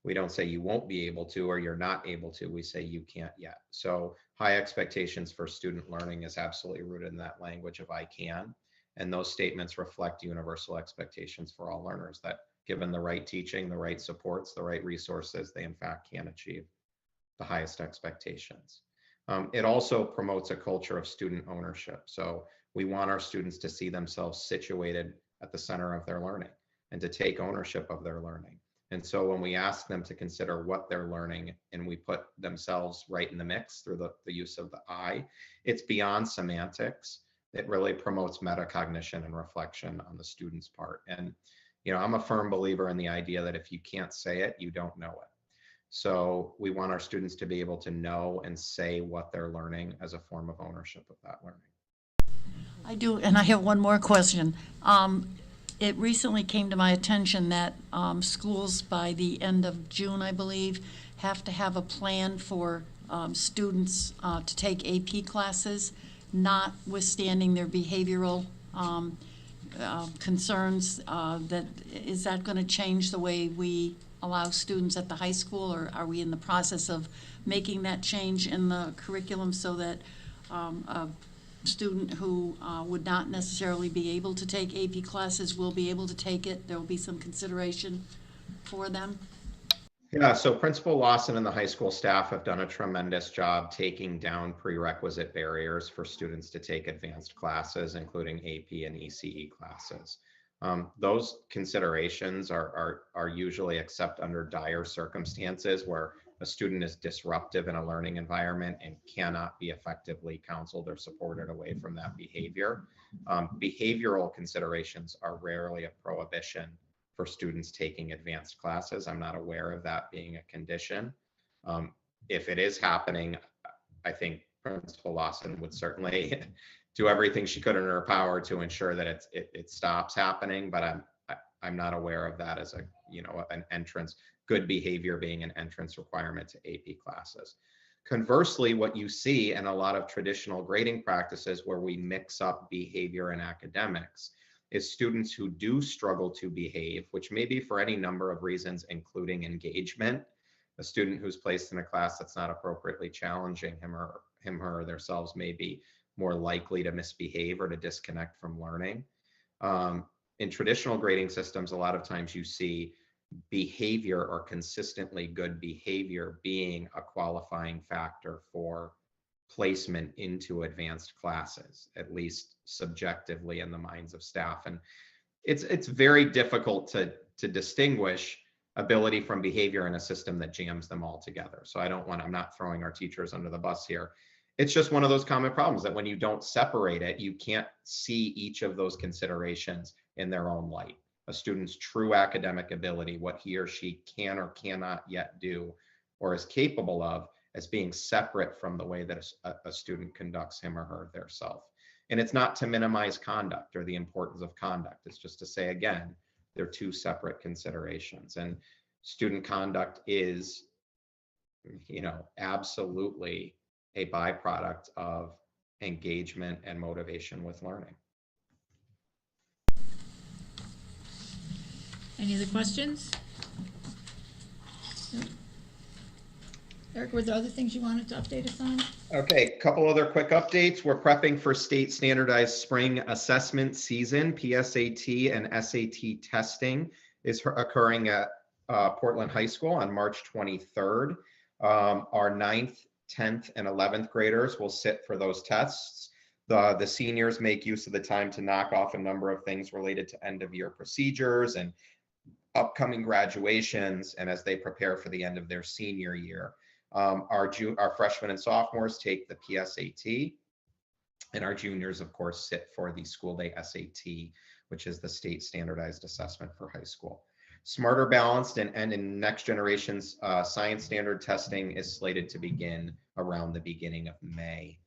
we don't say you won't be able to or you're not able to, we say you can't yet. So high expectations for student learning is absolutely rooted in that language of I can. And those statements reflect universal expectations for all learners that given the right teaching, the right supports, the right resources, they in fact can achieve the highest expectations. It also promotes a culture of student ownership. So we want our students to see themselves situated at the center of their learning and to take ownership of their learning. And so when we ask them to consider what they're learning and we put themselves right in the mix through the use of the I, it's beyond semantics. It really promotes metacognition and reflection on the student's part. And you know, I'm a firm believer in the idea that if you can't say it, you don't know it. So we want our students to be able to know and say what they're learning as a form of ownership of that learning. I do, and I have one more question. It recently came to my attention that schools by the end of June, I believe, have to have a plan for students to take AP classes, notwithstanding their behavioral concerns. Is that going to change the way we allow students at the high school, or are we in the process of making that change in the curriculum so that a student who would not necessarily be able to take AP classes will be able to take it? There will be some consideration for them? Yeah, so Principal Lawson and the high school staff have done a tremendous job taking down prerequisite barriers for students to take advanced classes, including AP and ECE classes. Those considerations are usually except under dire circumstances where a student is disruptive in a learning environment and cannot be effectively counseled or supported away from that behavior. Behavioral considerations are rarely a prohibition for students taking advanced classes. I'm not aware of that being a condition. If it is happening, I think Principal Lawson would certainly do everything she could in her power to ensure that it stops happening. But I'm not aware of that as an entrance, good behavior being an entrance requirement to AP classes. Conversely, what you see in a lot of traditional grading practices where we mix up behavior and academics is students who do struggle to behave, which may be for any number of reasons, including engagement. A student who's placed in a class that's not appropriately challenging him or themselves may be more likely to misbehave or to disconnect from learning. In traditional grading systems, a lot of times you see behavior or consistently good behavior being a qualifying factor for placement into advanced classes, at least subjectively in the minds of staff. And it's very difficult to distinguish ability from behavior in a system that jams them all together. So I'm not throwing our teachers under the bus here. It's just one of those common problems that when you don't separate it, you can't see each of those considerations in their own light. A student's true academic ability, what he or she can or cannot yet do or is capable of, as being separate from the way that a student conducts him or her their self. And it's not to minimize conduct or the importance of conduct. It's just to say, again, they're two separate considerations. And student conduct is, absolutely a byproduct of engagement and motivation with learning. Any other questions? No? Eric, were there other things you wanted to update us on? Okay, a couple other quick updates. We're prepping for state standardized spring assessment season. PSAT and SAT testing is occurring at Portland High School on March 23rd. Our 9th, 10th, and 11th graders will sit for those tests. The seniors make use of the time to knock off a number of things related to end of year procedures and upcoming graduations, and as they prepare for the end of their senior year. Our freshmen and sophomores take the PSAT, and our juniors, of course, sit for the school day SAT, which is the state standardized assessment for high school. Smarter, Balanced, and in next generation's science standard testing is slated to begin around the beginning of May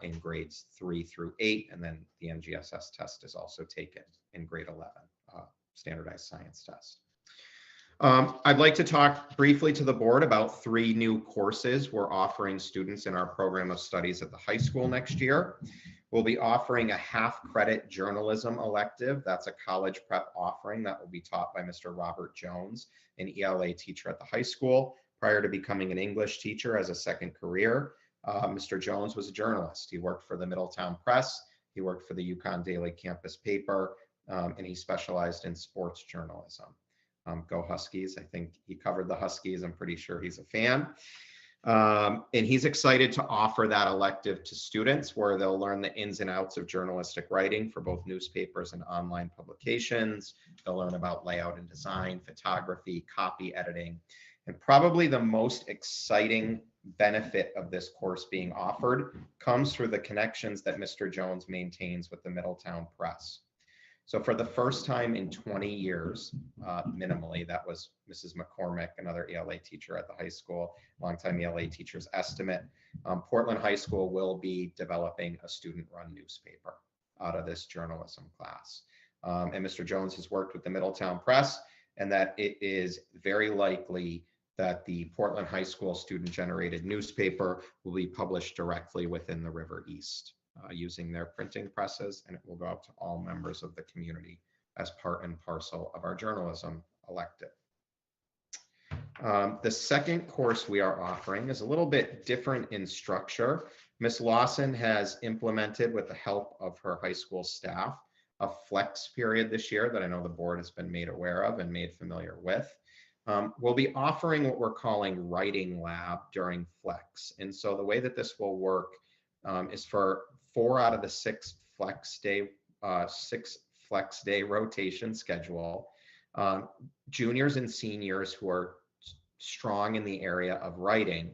in grades 3 through 8, and then the MGSS test is also taken in grade 11, standardized science test. I'd like to talk briefly to the board about 3 new courses we're offering students in our program of studies at the high school next year. We'll be offering a half-credit journalism elective. That's a college prep offering that will be taught by Mr. Robert Jones, an ELA teacher at the high school. Prior to becoming an English teacher as a second career, Mr. Jones was a journalist. He worked for the Middletown Press. He worked for the Yukon Daily Campus Paper, and he specialized in sports journalism. Go Huskies. I think he covered the Huskies. I'm pretty sure he's a fan. And he's excited to offer that elective to students where they'll learn the ins and outs of journalistic writing for both newspapers and online publications. They'll learn about layout and design, photography, copy editing, and probably the most exciting benefit of this course being offered comes through the connections that Mr. Jones maintains with the Middletown Press. So for the first time in 20 years, minimally, that was Mrs. McCormick, another ELA teacher at the high school, longtime ELA teacher's estimate. Portland High School will be developing a student-run newspaper out of this journalism class. And Mr. Jones has worked with the Middletown Press, and that it is very likely that the Portland High School student-generated newspaper will be published directly within the River East. Using their printing presses, and it will go out to all members of the community as part and parcel of our journalism elective. The second course we are offering is a little bit different in structure. Ms. Lawson has implemented, with the help of her high school staff, a flex period this year that I know the board has been made aware of and made familiar with. We'll be offering what we're calling Writing Lab during flex. And so the way that this will work is for 4 out of the 6 flex day rotation schedule. Juniors and seniors who are strong in the area of writing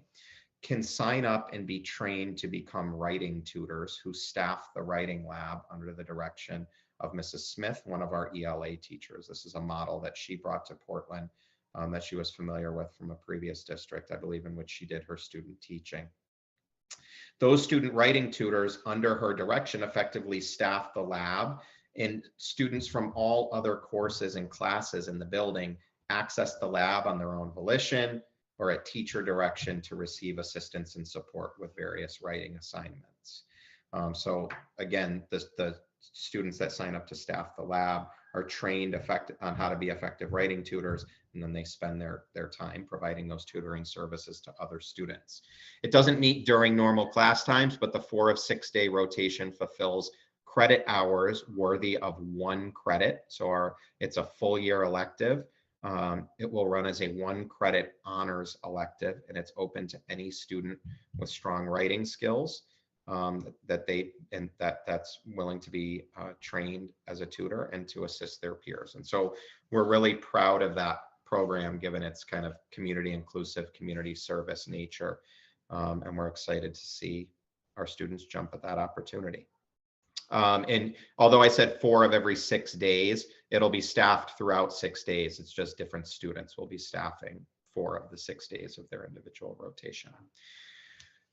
can sign up and be trained to become writing tutors who staff the Writing Lab under the direction of Mrs. Smith, one of our ELA teachers. This is a model that she brought to Portland that she was familiar with from a previous district, I believe, in which she did her student teaching. Those student writing tutors under her direction effectively staff the lab, and students from all other courses and classes in the building access the lab on their own volition or at teacher direction to receive assistance and support with various writing assignments. So again, the students that sign up to staff the lab are trained on how to be effective writing tutors, and then they spend their time providing those tutoring services to other students. It doesn't meet during normal class times, but the 4 of 6 day rotation fulfills credit hours worthy of 1 credit. So it's a full year elective. It will run as a 1 credit honors elective, and it's open to any student with strong writing skills that's willing to be trained as a tutor and to assist their peers. And so we're really proud of that program, given its kind of community inclusive, community service nature. And we're excited to see our students jump at that opportunity. And although I said 4 of every 6 days, it'll be staffed throughout 6 days. It's just different students will be staffing 4 of the 6 days of their individual rotation.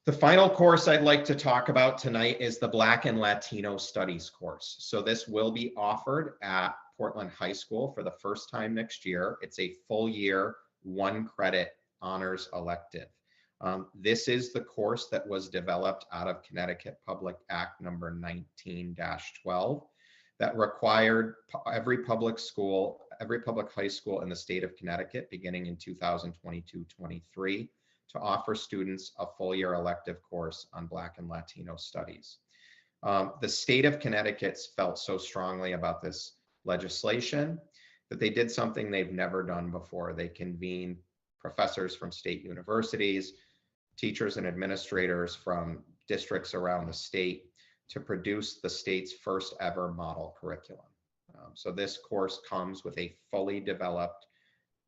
The final course I'd like to talk about tonight is the Black and Latino Studies course. So this will be offered at Portland High School for the first time next year. It's a full year, 1 credit honors elective. This is the course that was developed out of Connecticut Public Act number 19-12 that required every public high school in the state of Connecticut beginning in 2022-23 to offer students a full year elective course on Black and Latino studies. The state of Connecticut felt so strongly about this legislation that they did something they've never done before. They convened professors from state universities, teachers and administrators from districts around the state to produce the state's first ever model curriculum. So this course comes with a fully developed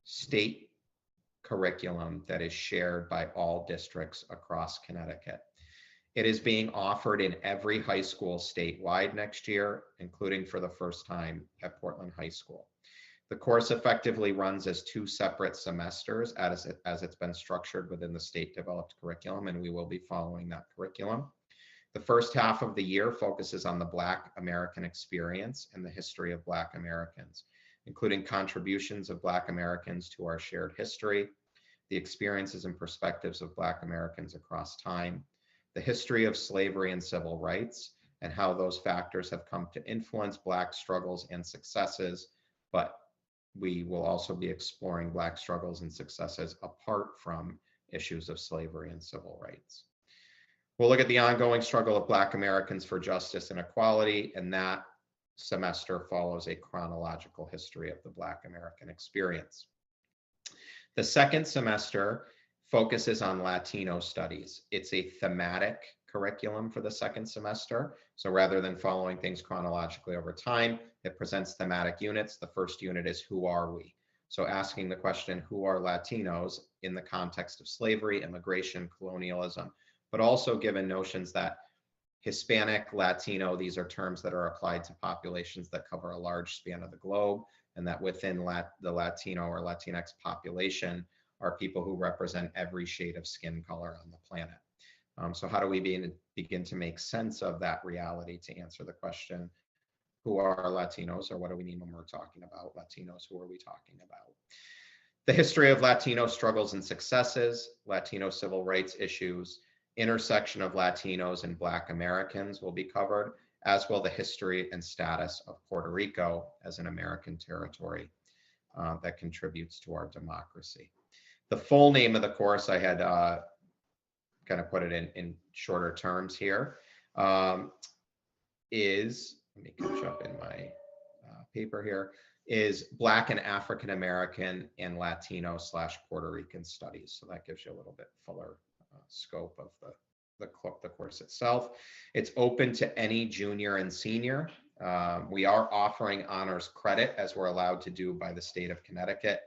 state curriculum that is shared by all districts across Connecticut. It is being offered in every high school statewide next year, including for the first time at Portland High School. The course effectively runs as 2 separate semesters as it's been structured within the state developed curriculum, and we will be following that curriculum. The first half of the year focuses on the Black American experience and the history of Black Americans, including contributions of Black Americans to our shared history, the experiences and perspectives of Black Americans across time, the history of slavery and civil rights, and how those factors have come to influence Black struggles and successes, but we will also be exploring Black struggles and successes apart from issues of slavery and civil rights. We'll look at the ongoing struggle of Black Americans for justice and equality, and that semester follows a chronological history of the Black American experience. The second semester focuses on Latino studies. It's a thematic curriculum for the second semester. So rather than following things chronologically over time, it presents thematic units. The first unit is who are we? So asking the question, who are Latinos in the context of slavery, immigration, colonialism, but also given notions that Hispanic, Latino, these are terms that are applied to populations that cover a large span of the globe, and that within the Latino or Latinx population are people who represent every shade of skin color on the planet. So how do we begin to make sense of that reality to answer the question, who are Latinos, or what do we mean when we're talking about Latinos? Who are we talking about? The history of Latino struggles and successes, Latino civil rights issues, intersection of Latinos and Black Americans will be covered, as will the history and status of Puerto Rico as an American territory that contributes to our democracy. The full name of the course, I had kind of put it in shorter terms here, is, let me catch up in my paper here, is Black and African American and Latino / Puerto Rican Studies. So that gives you a little bit fuller scope of the course itself. It's open to any junior and senior. We are offering honors credit as we're allowed to do by the state of Connecticut.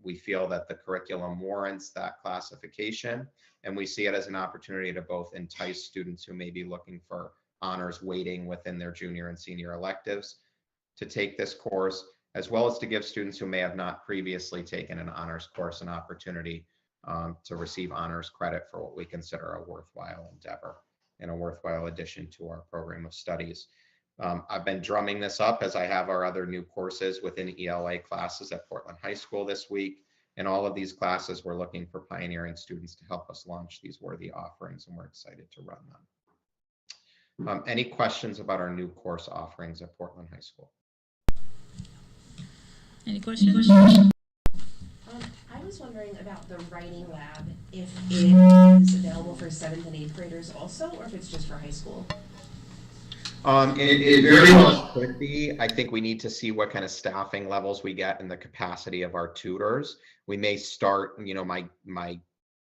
We feel that the curriculum warrants that classification, and we see it as an opportunity to both entice students who may be looking for honors weighting within their junior and senior electives to take this course, as well as to give students who may have not previously taken an honors course an opportunity to receive honors credit for what we consider a worthwhile endeavor and a worthwhile addition to our program of studies. I've been drumming this up as I have our other new courses within ELA classes at Portland High School this week. In all of these classes, we're looking for pioneering students to help us launch these worthy offerings, and we're excited to run them. Any questions about our new course offerings at Portland High School? Any questions? I was wondering about the writing lab, if it is available for 7th and 8th graders also, or if it's just for high school? It very much could be. I think we need to see what kind of staffing levels we get and the capacity of our tutors. We may start, my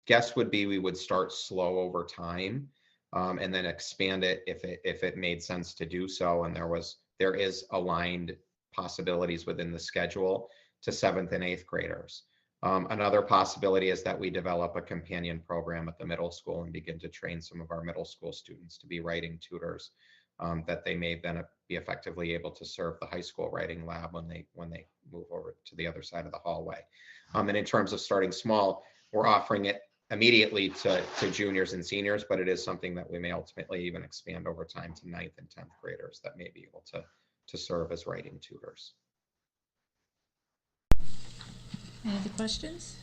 guess would be we would start slow over time, and then expand it if it made sense to do so. And there is aligned possibilities within the schedule to 7th and 8th graders. Another possibility is that we develop a companion program at the middle school and begin to train some of our middle school students to be writing tutors, that they may then be effectively able to serve the high school writing lab when they move over to the other side of the hallway. And in terms of starting small, we're offering it immediately to juniors and seniors, but it is something that we may ultimately even expand over time to 9th and 10th graders that may be able to serve as writing tutors. Any other questions?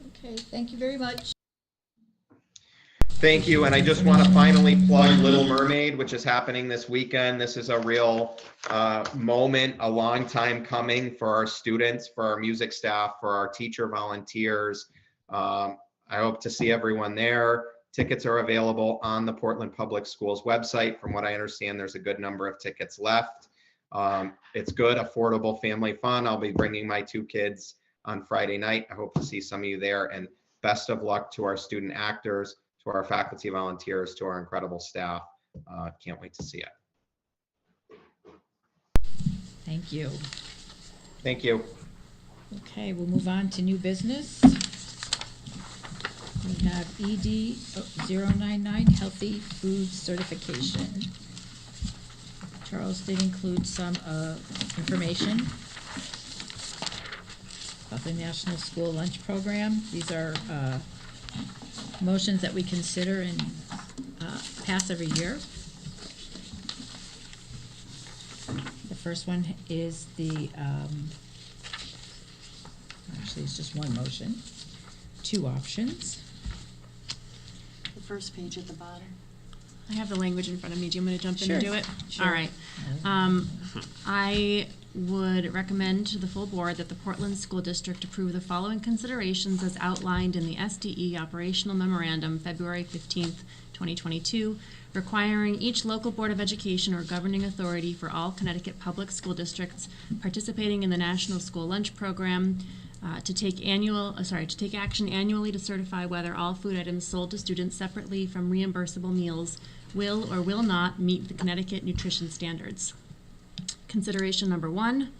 Okay, thank you very much. Thank you, and I just want to finally plug Little Mermaid, which is happening this weekend. This is a real moment, a long time coming for our students, for our music staff, for our teacher volunteers. I hope to see everyone there. Tickets are available on the Portland Public Schools website. From what I understand, there's a good number of tickets left. It's good, affordable family fun. I'll be bringing my 2 kids on Friday night. I hope to see some of you there, and best of luck to our student actors, to our faculty volunteers, to our incredible staff. Can't wait to see it. Thank you. Thank you. Okay, we'll move on to new business. We have ED 099, Healthy Food Certification. Charles did include some information about the National School Lunch Program. These are motions that we consider and pass every year. The first one is actually it's just one motion, 2 options. The first page at the bottom. I have the language in front of me. Do you want me to jump in Sure. and do it? Sure. All right. I would recommend to the full board that the Portland School District approve the following considerations as outlined in the SDE Operational Memorandum, February 15th, 2022, requiring each local Board of Education or governing authority for all Connecticut public school districts participating in the National School Lunch Program to take action annually to certify whether all food items sold to students separately from reimbursable meals will or will not meet the Connecticut nutrition standards. Consideration number 1,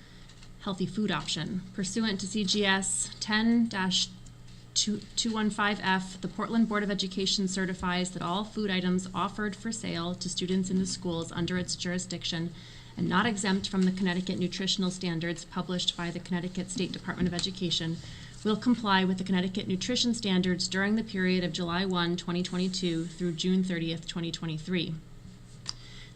healthy food option. Pursuant to CGS 10-215F, the Portland Board of Education certifies that all food items offered for sale to students in the schools under its jurisdiction and not exempt from the Connecticut nutritional standards published by the Connecticut State Department of Education will comply with the Connecticut nutrition standards during the period of July 1, 2022 through June 30th, 2023.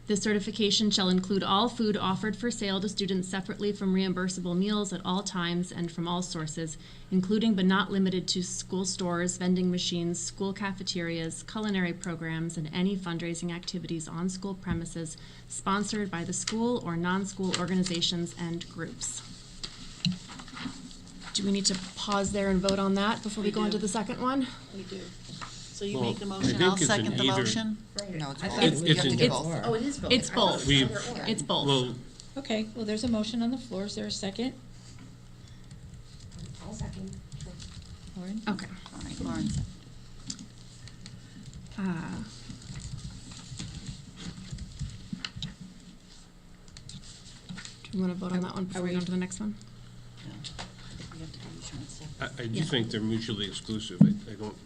This certification shall include all food offered for sale to students separately from reimbursable meals at all times and from all sources, including but not limited to school stores, vending machines, school cafeterias, culinary programs, and any fundraising activities on school premises sponsored by the school or non-school organizations and groups. Do we need to pause there and vote on that before we go on to the second one? We do. So you Well, make the I motion, think I'll it's an second the either- motion? No, it's I both. thought it was It's you have to an- do it's- both. Oh, it is both. It's both. We've- It's both. Well, Okay, well, there's a motion on the floor. Is there a second? I'll second. Lauren? Okay. All right, Lauren. Do you want to vote on that one before we go on to the next one? No, I think we have to do each one separate. I do Yeah. think they're mutually exclusive. I don't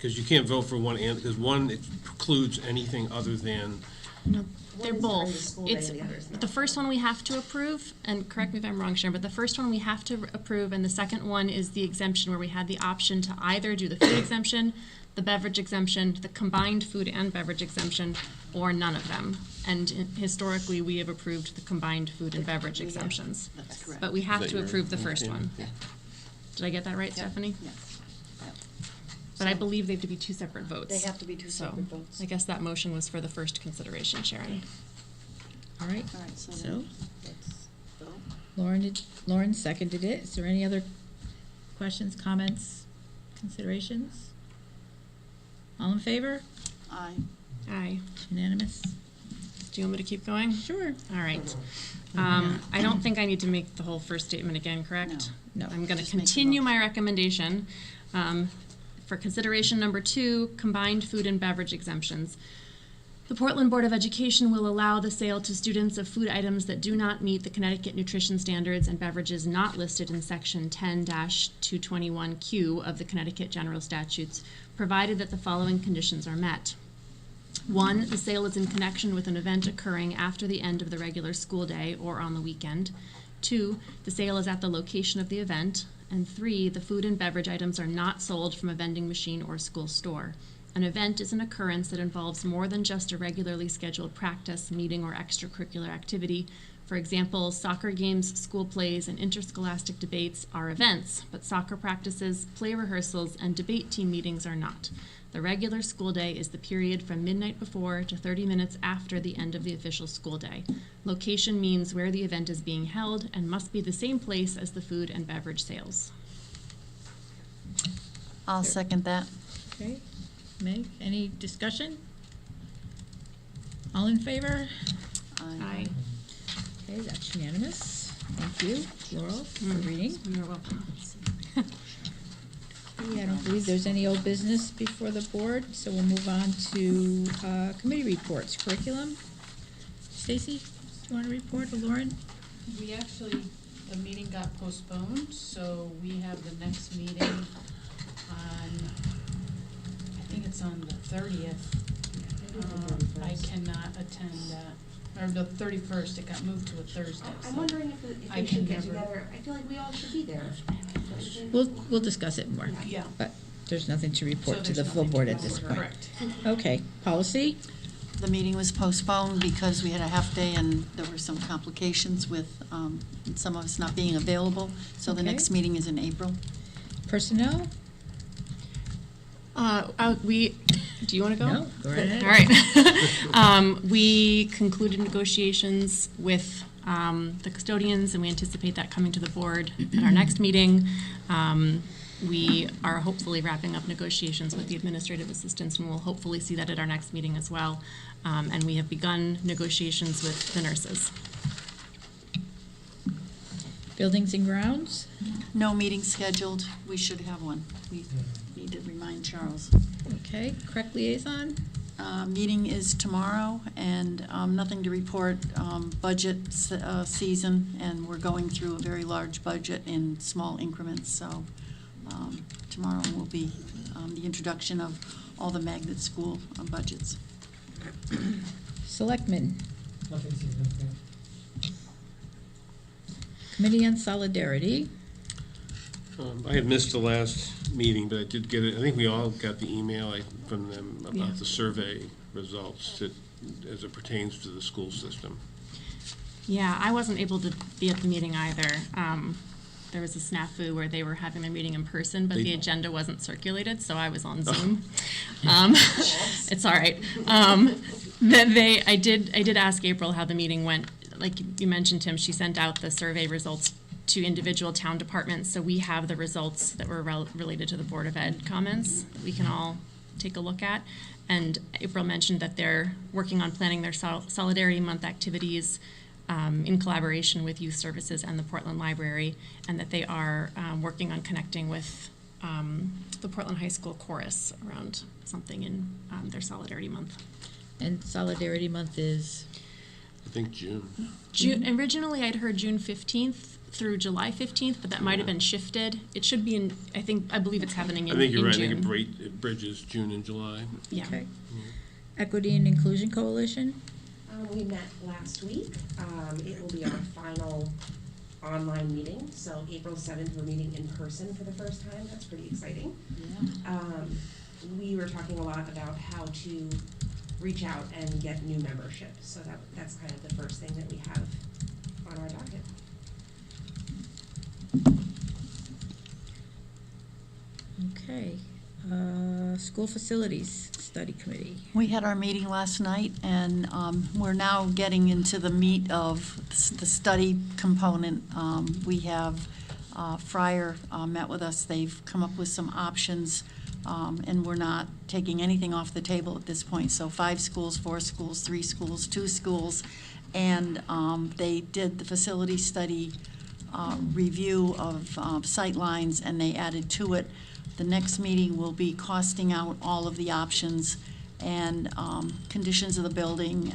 Because you can't vote for one and, because one it precludes anything other than, No, they're One is during the both. school day, It's, the other is not. the first one we have to approve, and correct me if I'm wrong, Sharon, but the first one we have to approve, and the second one is the exemption where we had the option to either do the food exemption, the beverage exemption, the combined food and beverage exemption, or none of them. And historically, we have approved the combined food and beverage exemptions. That's correct. But we have Is that to your approve the first opinion? one. Did I get that right, Stephanie? Yes. But I believe they have to be two separate votes. They have to be two So, separate votes. I guess that motion was for the first consideration, Sharon. All right, All right, so So? then let's vote. Lauren seconded it. Is there any other questions, comments, considerations? All in favor? Aye. Aye. Unanimous? Do you want me to keep going? Sure. All right. I don't think I need to make the whole first statement again, correct? No. I'm going to Just make the continue motion. my recommendation. For consideration number 2, combined food and beverage exemptions. The Portland Board of Education will allow the sale to students of food items that do not meet the Connecticut nutrition standards and beverages not listed in section 10-221Q of the Connecticut General Statutes, provided that the following conditions are met. 1, the sale is in connection with an event occurring after the end of the regular school day or on the weekend. 2, the sale is at the location of the event. And 3, the food and beverage items are not sold from a vending machine or school store. An event is an occurrence that involves more than just a regularly scheduled practice, meeting, or extracurricular activity. For example, soccer games, school plays, and interscholastic debates are events, but soccer practices, play rehearsals, and debate team meetings are not. The regular school day is the period from midnight before to 30 minutes after the end of the official school day. Location means where the event is being held and must be the same place as the food and beverage sales. I'll second that. Okay. Meg, any discussion? All in favor? Aye. Okay, that's unanimous. Thank you, Laurel, for reading. You're welcome. I don't believe there's any old business before the board, so we'll move on to committee reports. Curriculum. Stacy, do you want to report, or Lauren? We actually, the meeting got postponed, so we have the next meeting on, I think it's on the 30th. I cannot attend that, or the 31st, it got moved to a Thursday. I'm so wondering if I we should can get never- together. I feel like we all should be there. We'll discuss it more, Yeah. but there's nothing to report So to the there's full nothing to board at this report, point. correct. Okay, policy. The meeting was postponed because we had a half-day and there were some complications with some of us not being available. So the Okay. next meeting is in April. Personnel? Do you want to go? No, go right ahead. All right. We concluded negotiations with the custodians, and we anticipate that coming to the board at our next meeting. We are hopefully wrapping up negotiations with the administrative assistants, and we'll hopefully see that at our next meeting as well. And we have begun negotiations with the nurses. Buildings and grounds? No meeting scheduled. We should have one. We need to remind Charles. Okay, correct liaison? Meeting is tomorrow, and nothing to report. Budget season, and we're going through a very large budget in small increments, so tomorrow will be the introduction of all the magnet school budgets. Selectmen? Nothing significant. Committee on Solidarity? I had missed the last meeting, but I did get it. I think we all got the email from them Yeah. about the survey results as it pertains to the school system. Yeah, I wasn't able to be at the meeting either. There was a snafu where they were having their meeting in person, but the agenda wasn't circulated, so I was on Zoom. It's all right. I did ask April how the meeting went. Like you mentioned, Tim, she sent out the survey results to individual town departments, so we have the results that were related to the Board of Ed comments that we can all take a look at. And April mentioned that they're working on planning their Solidarity Month activities in collaboration with Youth Services and the Portland Library, and that they are working on connecting with the Portland High School Chorus around something in their Solidarity Month. And Solidarity Month is? I think June. Originally, I'd heard June 15th. through July 15th, but that might have been shifted. It should be in, I believe it's happening I in think you're right, I June. think it bridges June and July. Yeah. Okay. Equity and Inclusion Coalition? We met last week. It will be our final online meeting, so April 7th, we're meeting in person for the first time. That's pretty exciting. We were talking a lot about how to reach out and get new membership, so that's kind of the first thing that we have on our docket. Okay. School Facilities Study Committee. We had our meeting last night, and we're now getting into the meat of the study component. We have Fryer met with us. They've come up with some options, and we're not taking anything off the table at this point. So 5 schools, 4 schools, 3 schools, 2 schools, and they did the facility study review of sight lines, and they added to it. The next meeting will be costing out all of the options and conditions of the building.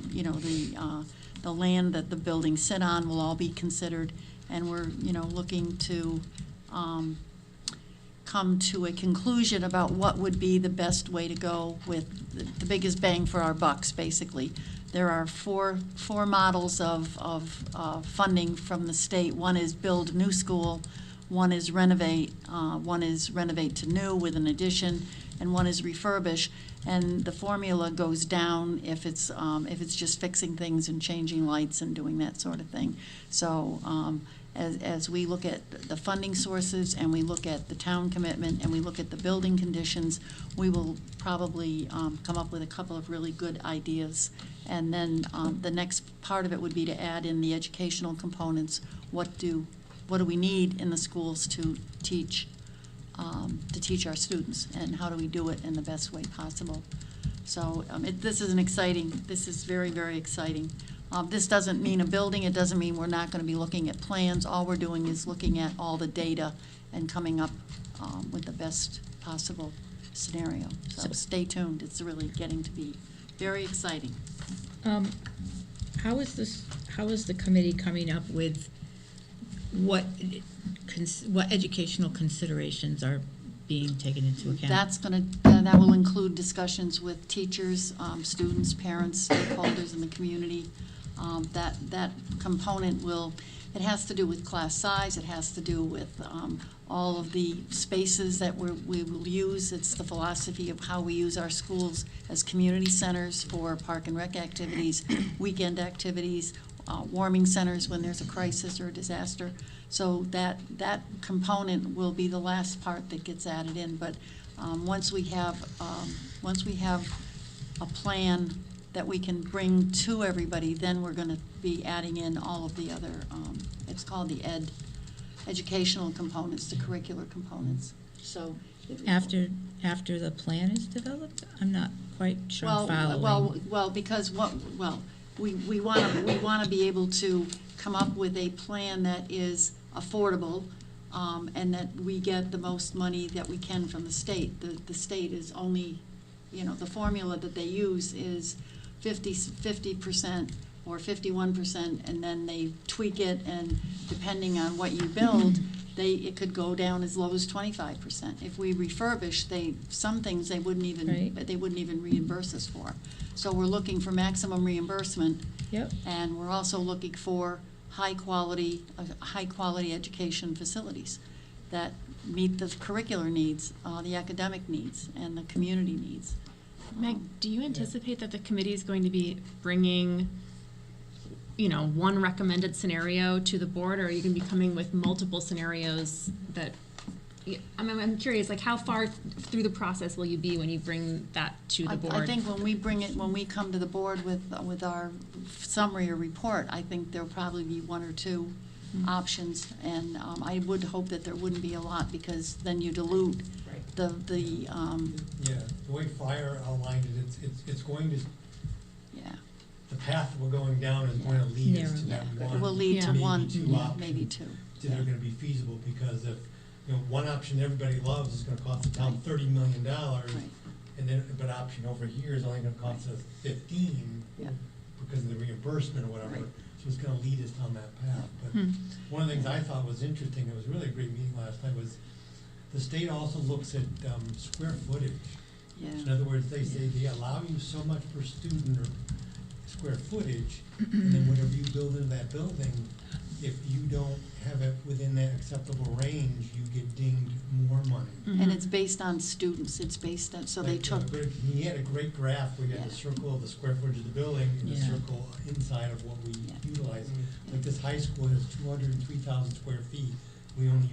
You know, the land that the building sit on will all be considered, and we're, you know, looking to come to a conclusion about what would be the best way to go with the biggest bang for our bucks, basically. There are four models of funding from the state. One is build new school, one is renovate to new with an addition, and one is refurbish. And the formula goes down if it's just fixing things and changing lights and doing that sort of thing. So as we look at the funding sources and we look at the town commitment and we look at the building conditions, we will probably come up with a couple of really good ideas. And then the next part of it would be to add in the educational components. What do we need in the schools to teach our students, and how do we do it in the best way possible? So this is very, very exciting. This doesn't mean a building, it doesn't mean we're not going to be looking at plans. All we're doing is looking at all the data and coming up with the best possible scenario. So stay tuned, it's really getting to be very exciting. How is the committee coming up with what educational considerations are being taken into account? That will include discussions with teachers, students, parents, stakeholders in the community. That component it has to do with class size, it has to do with all of the spaces that we will use. It's the philosophy of how we use our schools as community centers for park and rec activities, weekend activities, warming centers when there's a crisis or a disaster. So that component will be the last part that gets added in. But once we have a plan that we can bring to everybody, then we're going to be adding in all of the other, it's called the educational components, the curricular components. So After the plan is developed? I'm not quite sure I'm following. Well, because we want to be able to come up with a plan that is affordable, and that we get the most money that we can from the state. The state is only, the formula that they use is 50% or 51%, and then they tweak it, and depending on what you build, it could go down as low as 25%. If we refurbish, some things they wouldn't even reimburse us for. So we're looking for maximum reimbursement. Yep. And we're also looking for high quality education facilities that meet the curricular needs, the academic needs, and the community needs. Meg, do you anticipate that the committee is going to be bringing, one recommended scenario to the board, or are you going to be coming with multiple scenarios that, I'm curious, like how far through the process will you be when you bring that to the board? I think when we come to the board with our summary or report, I think there'll probably be 1 or 2 options, and I would hope that there wouldn't be a lot, because then you dilute the way Fryer outlined it, it's going to, yeah. the path we're going down is going to lead us to that one. It will lead to maybe one, two options maybe 2. that are going to be feasible, because if one option everybody loves is going to cost the town $30 million, and then but option over here is only going to cost us 15 Yeah. because of the reimbursement or whatever. Right. she was gonna lead us down that path. But one of the things I thought was interesting, it was really a great meeting last night, was the state also looks at square footage. Yeah. So in other words, they say they allow you so much per student or square footage, and then whatever you build into that building, if you don't have it within that acceptable range, you get dinged more money. And it's based on students, it's based on, so they Like, took, he had a great graph where you had Yeah. the circle of the square footage of the building and the Yeah. circle inside of what we Yeah. utilize. Like this high school has 203,000 square feet. We only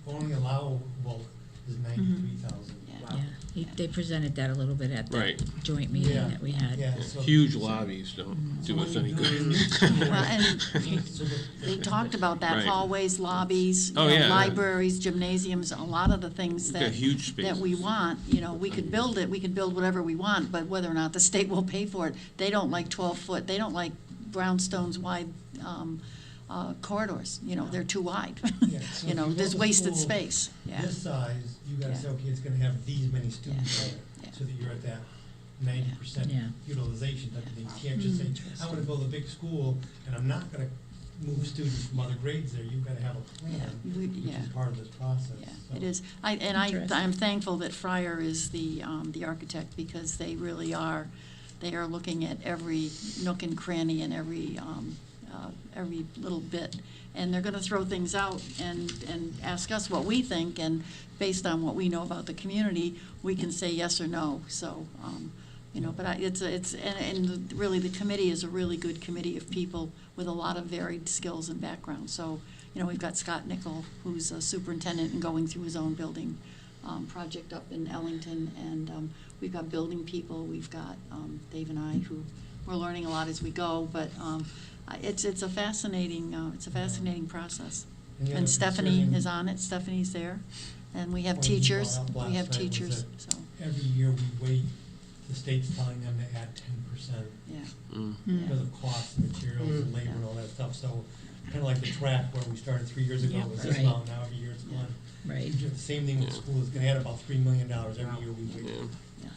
only allowable is 93,000. Yeah. Yeah, they presented that a little bit at the Right. joint meeting Yeah. that we had. Yeah, so. Huge lobbies don't do us any good. well, and So the- they talked about that, Right. hallways, lobbies, you Oh, know, yeah. libraries, gymnasiums, a lot of the things We've got that, huge that we spaces. want, you know, we could build it, we could build whatever we want, but whether or not the state will pay for it, they don't like 12-foot, they don't like brownstones wide, corridors, you know, they're too wide. Yeah, so You if know, you there's build a wasted school space, yeah. This size, you gotta Yeah. say, okay, it's gonna have these many students in Yeah. it, so that you're at that 90% Yeah. utilization type of thing. You can't just say, I wanna build a big school, and I'm not gonna move students from other grades there. You've gotta have a plan, Yeah, which yeah. is part of this process. Yeah, so. it is. Interesting. I'm thankful that Fryer is the architect, because they really are, they are looking at every nook and cranny and every little bit. And they're gonna throw things out and ask us what we think, and based on what we know about the community, we can say yes or no, so, you know, but and really, the committee is a really good committee of people with a lot of varied skills and backgrounds. So, you know, we've got Scott Nickel, who's a superintendent and going through his own building project up in Ellington, and we've got building people, we've got Dave and I, who we're learning a lot as we go, but it's a fascinating process. And the And other Stephanie concerning is on it, Stephanie's there, and we have point you teachers, brought up we have last night was teachers, that so, Every year we wait, the state's telling them to add 10% yeah. Mm. because of costs and materials and labor and all that stuff. So kinda like the track where we started 3 years ago, Yeah, it was this right. amount, now every year it's gone. Right. You do the same thing with the school, it's gonna add about $3 million every year we wait. Yeah.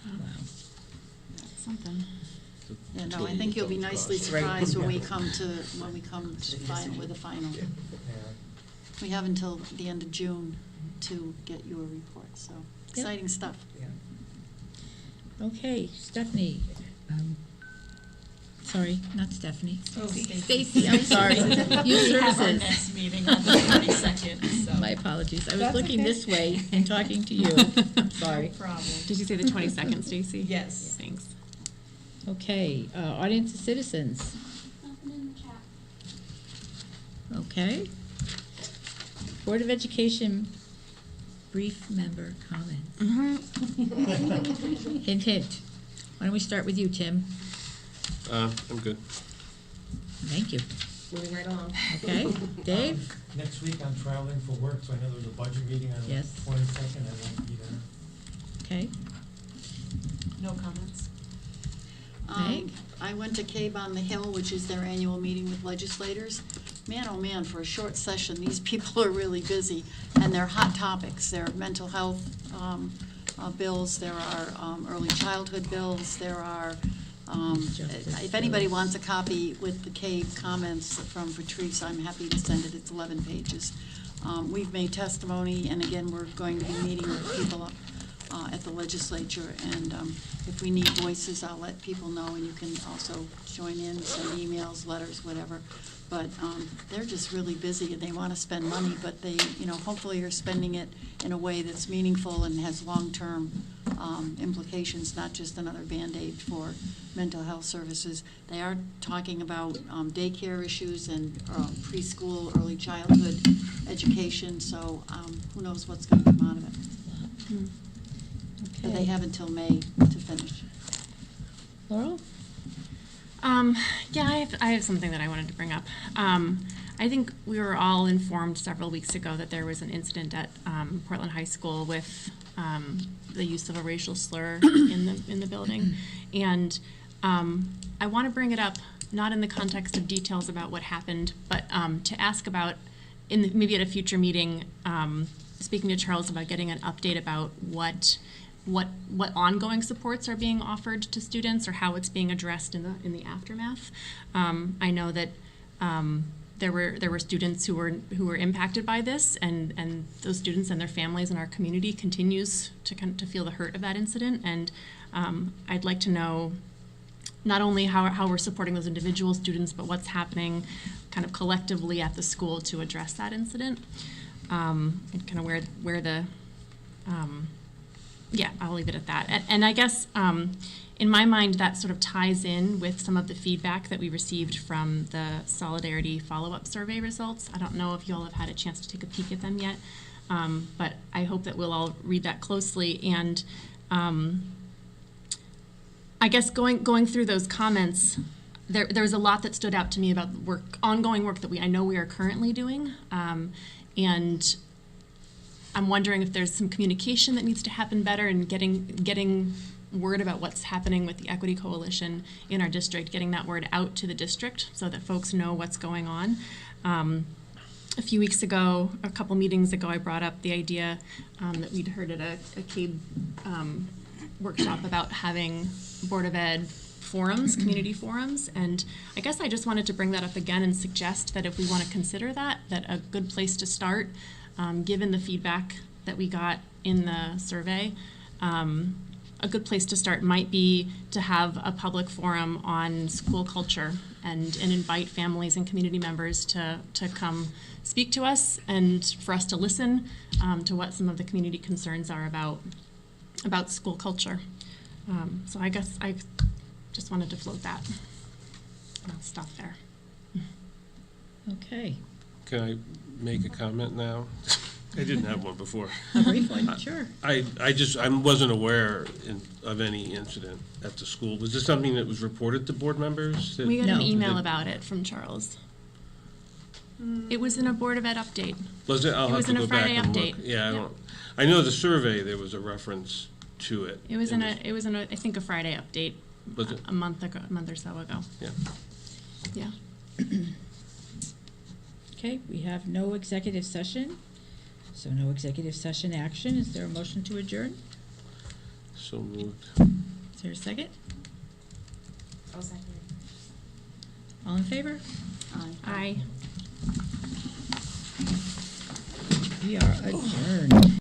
Something. Yeah, no, I think you'll be nicely surprised when we come to final, with the final. Yeah. We have until the end of June to get your report, so exciting stuff. Okay, Stephanie, sorry, not Stephanie. Oh, Stacy. Stacy, I'm sorry. Youth We have our Services. next meeting on the 22nd, so. My apologies. I was That's looking okay. this way and talking to you. I'm sorry. No problem. Did you say the 22nd, Stacy? Yes. Thanks. Okay, audience of citizens. Okay. Board of Education brief member comments. Hint, hint. Why don't we start with you, Tim? I'm good. Thank you. Moving right along. Okay, Dave? Next week I'm traveling for work, so I know there's a budget meeting on the Yes. 22nd, I won't be there. Okay, No comments? Meg? I went to Cape on the Hill, which is their annual meeting with legislators. Man, oh man, for a short session, these people are really busy, and they're hot topics. There are mental health bills, there are early childhood bills, there are, Justice if anybody bills. wants a copy with the Cape comments from Patrice, I'm happy to send it. It's 11 pages. We've made testimony, and again, we're going to be meeting with people at the legislature, and if we need voices, I'll let people know, and you can also join in, send emails, letters, whatever. But they're just really busy, and they want to spend money, but they, you know, hopefully are spending it in a way that's meaningful and has long-term implications, not just another Band-Aid for mental health services. They are talking about daycare issues and preschool, early childhood education, so who knows what's going to come out of it. But they Okay. have until May to finish. Laurel? Yeah, I have something that I wanted to bring up. I think we were all informed several weeks ago that there was an incident at Portland High School with the use of a racial slur in the building, and I want to bring it up not in the context of details about what happened, but to ask about maybe at a future meeting, speaking to Charles about getting an update about what ongoing supports are being offered to students or how it's being addressed in the aftermath. I know that There were students who were impacted by this, and those students and their families in our community continues to feel the hurt of that incident. And I'd like to know not only how we're supporting those individual students, but what's happening kind of collectively at the school to address that incident, and kind of where the yeah, I'll leave it at that. And I guess in my mind, that sort of ties in with some of the feedback that we received from the Solidarity follow-up survey results. I don't know if you all have had a chance to take a peek at them yet, but I hope that we'll all read that closely. And I guess going through those comments, there was a lot that stood out to me about ongoing work that I know we are currently doing, and I'm wondering if there's some communication that needs to happen better, and getting word about what's happening with the Equity Coalition in our district, getting that word out to the district so that folks know what's going on. A few weeks ago, a couple meetings ago, I brought up the idea that we'd heard at a CABE workshop about having Board of Ed forums, community forums, and I guess I just wanted to bring that up again and suggest that if we want to consider that a good place to start, given the feedback that we got in the survey, a good place to start might be to have a public forum on school culture and invite families and community members to come speak to us and for us to listen to what some of the community concerns are about school culture. So I guess I just wanted to float that. I'll stop there. Okay, Can I make a comment now? I didn't have one before. a brief one, sure. I wasn't aware of any incident at the school. Was this something that was reported to board members? We got an No. email about it from Charles. It was in a Board of Ed update. Was it? I'll It have was to in a go back Friday and look. update. Yeah, Yep. I know the survey, there was a reference to it. It was I think a Friday update. Was it? A month or so ago. Yeah. Yeah. Okay, we have no executive session, so no executive session action. Is there a motion to adjourn? So moved. Is there a second? I'll second it. All in favor? Aye. We are adjourned.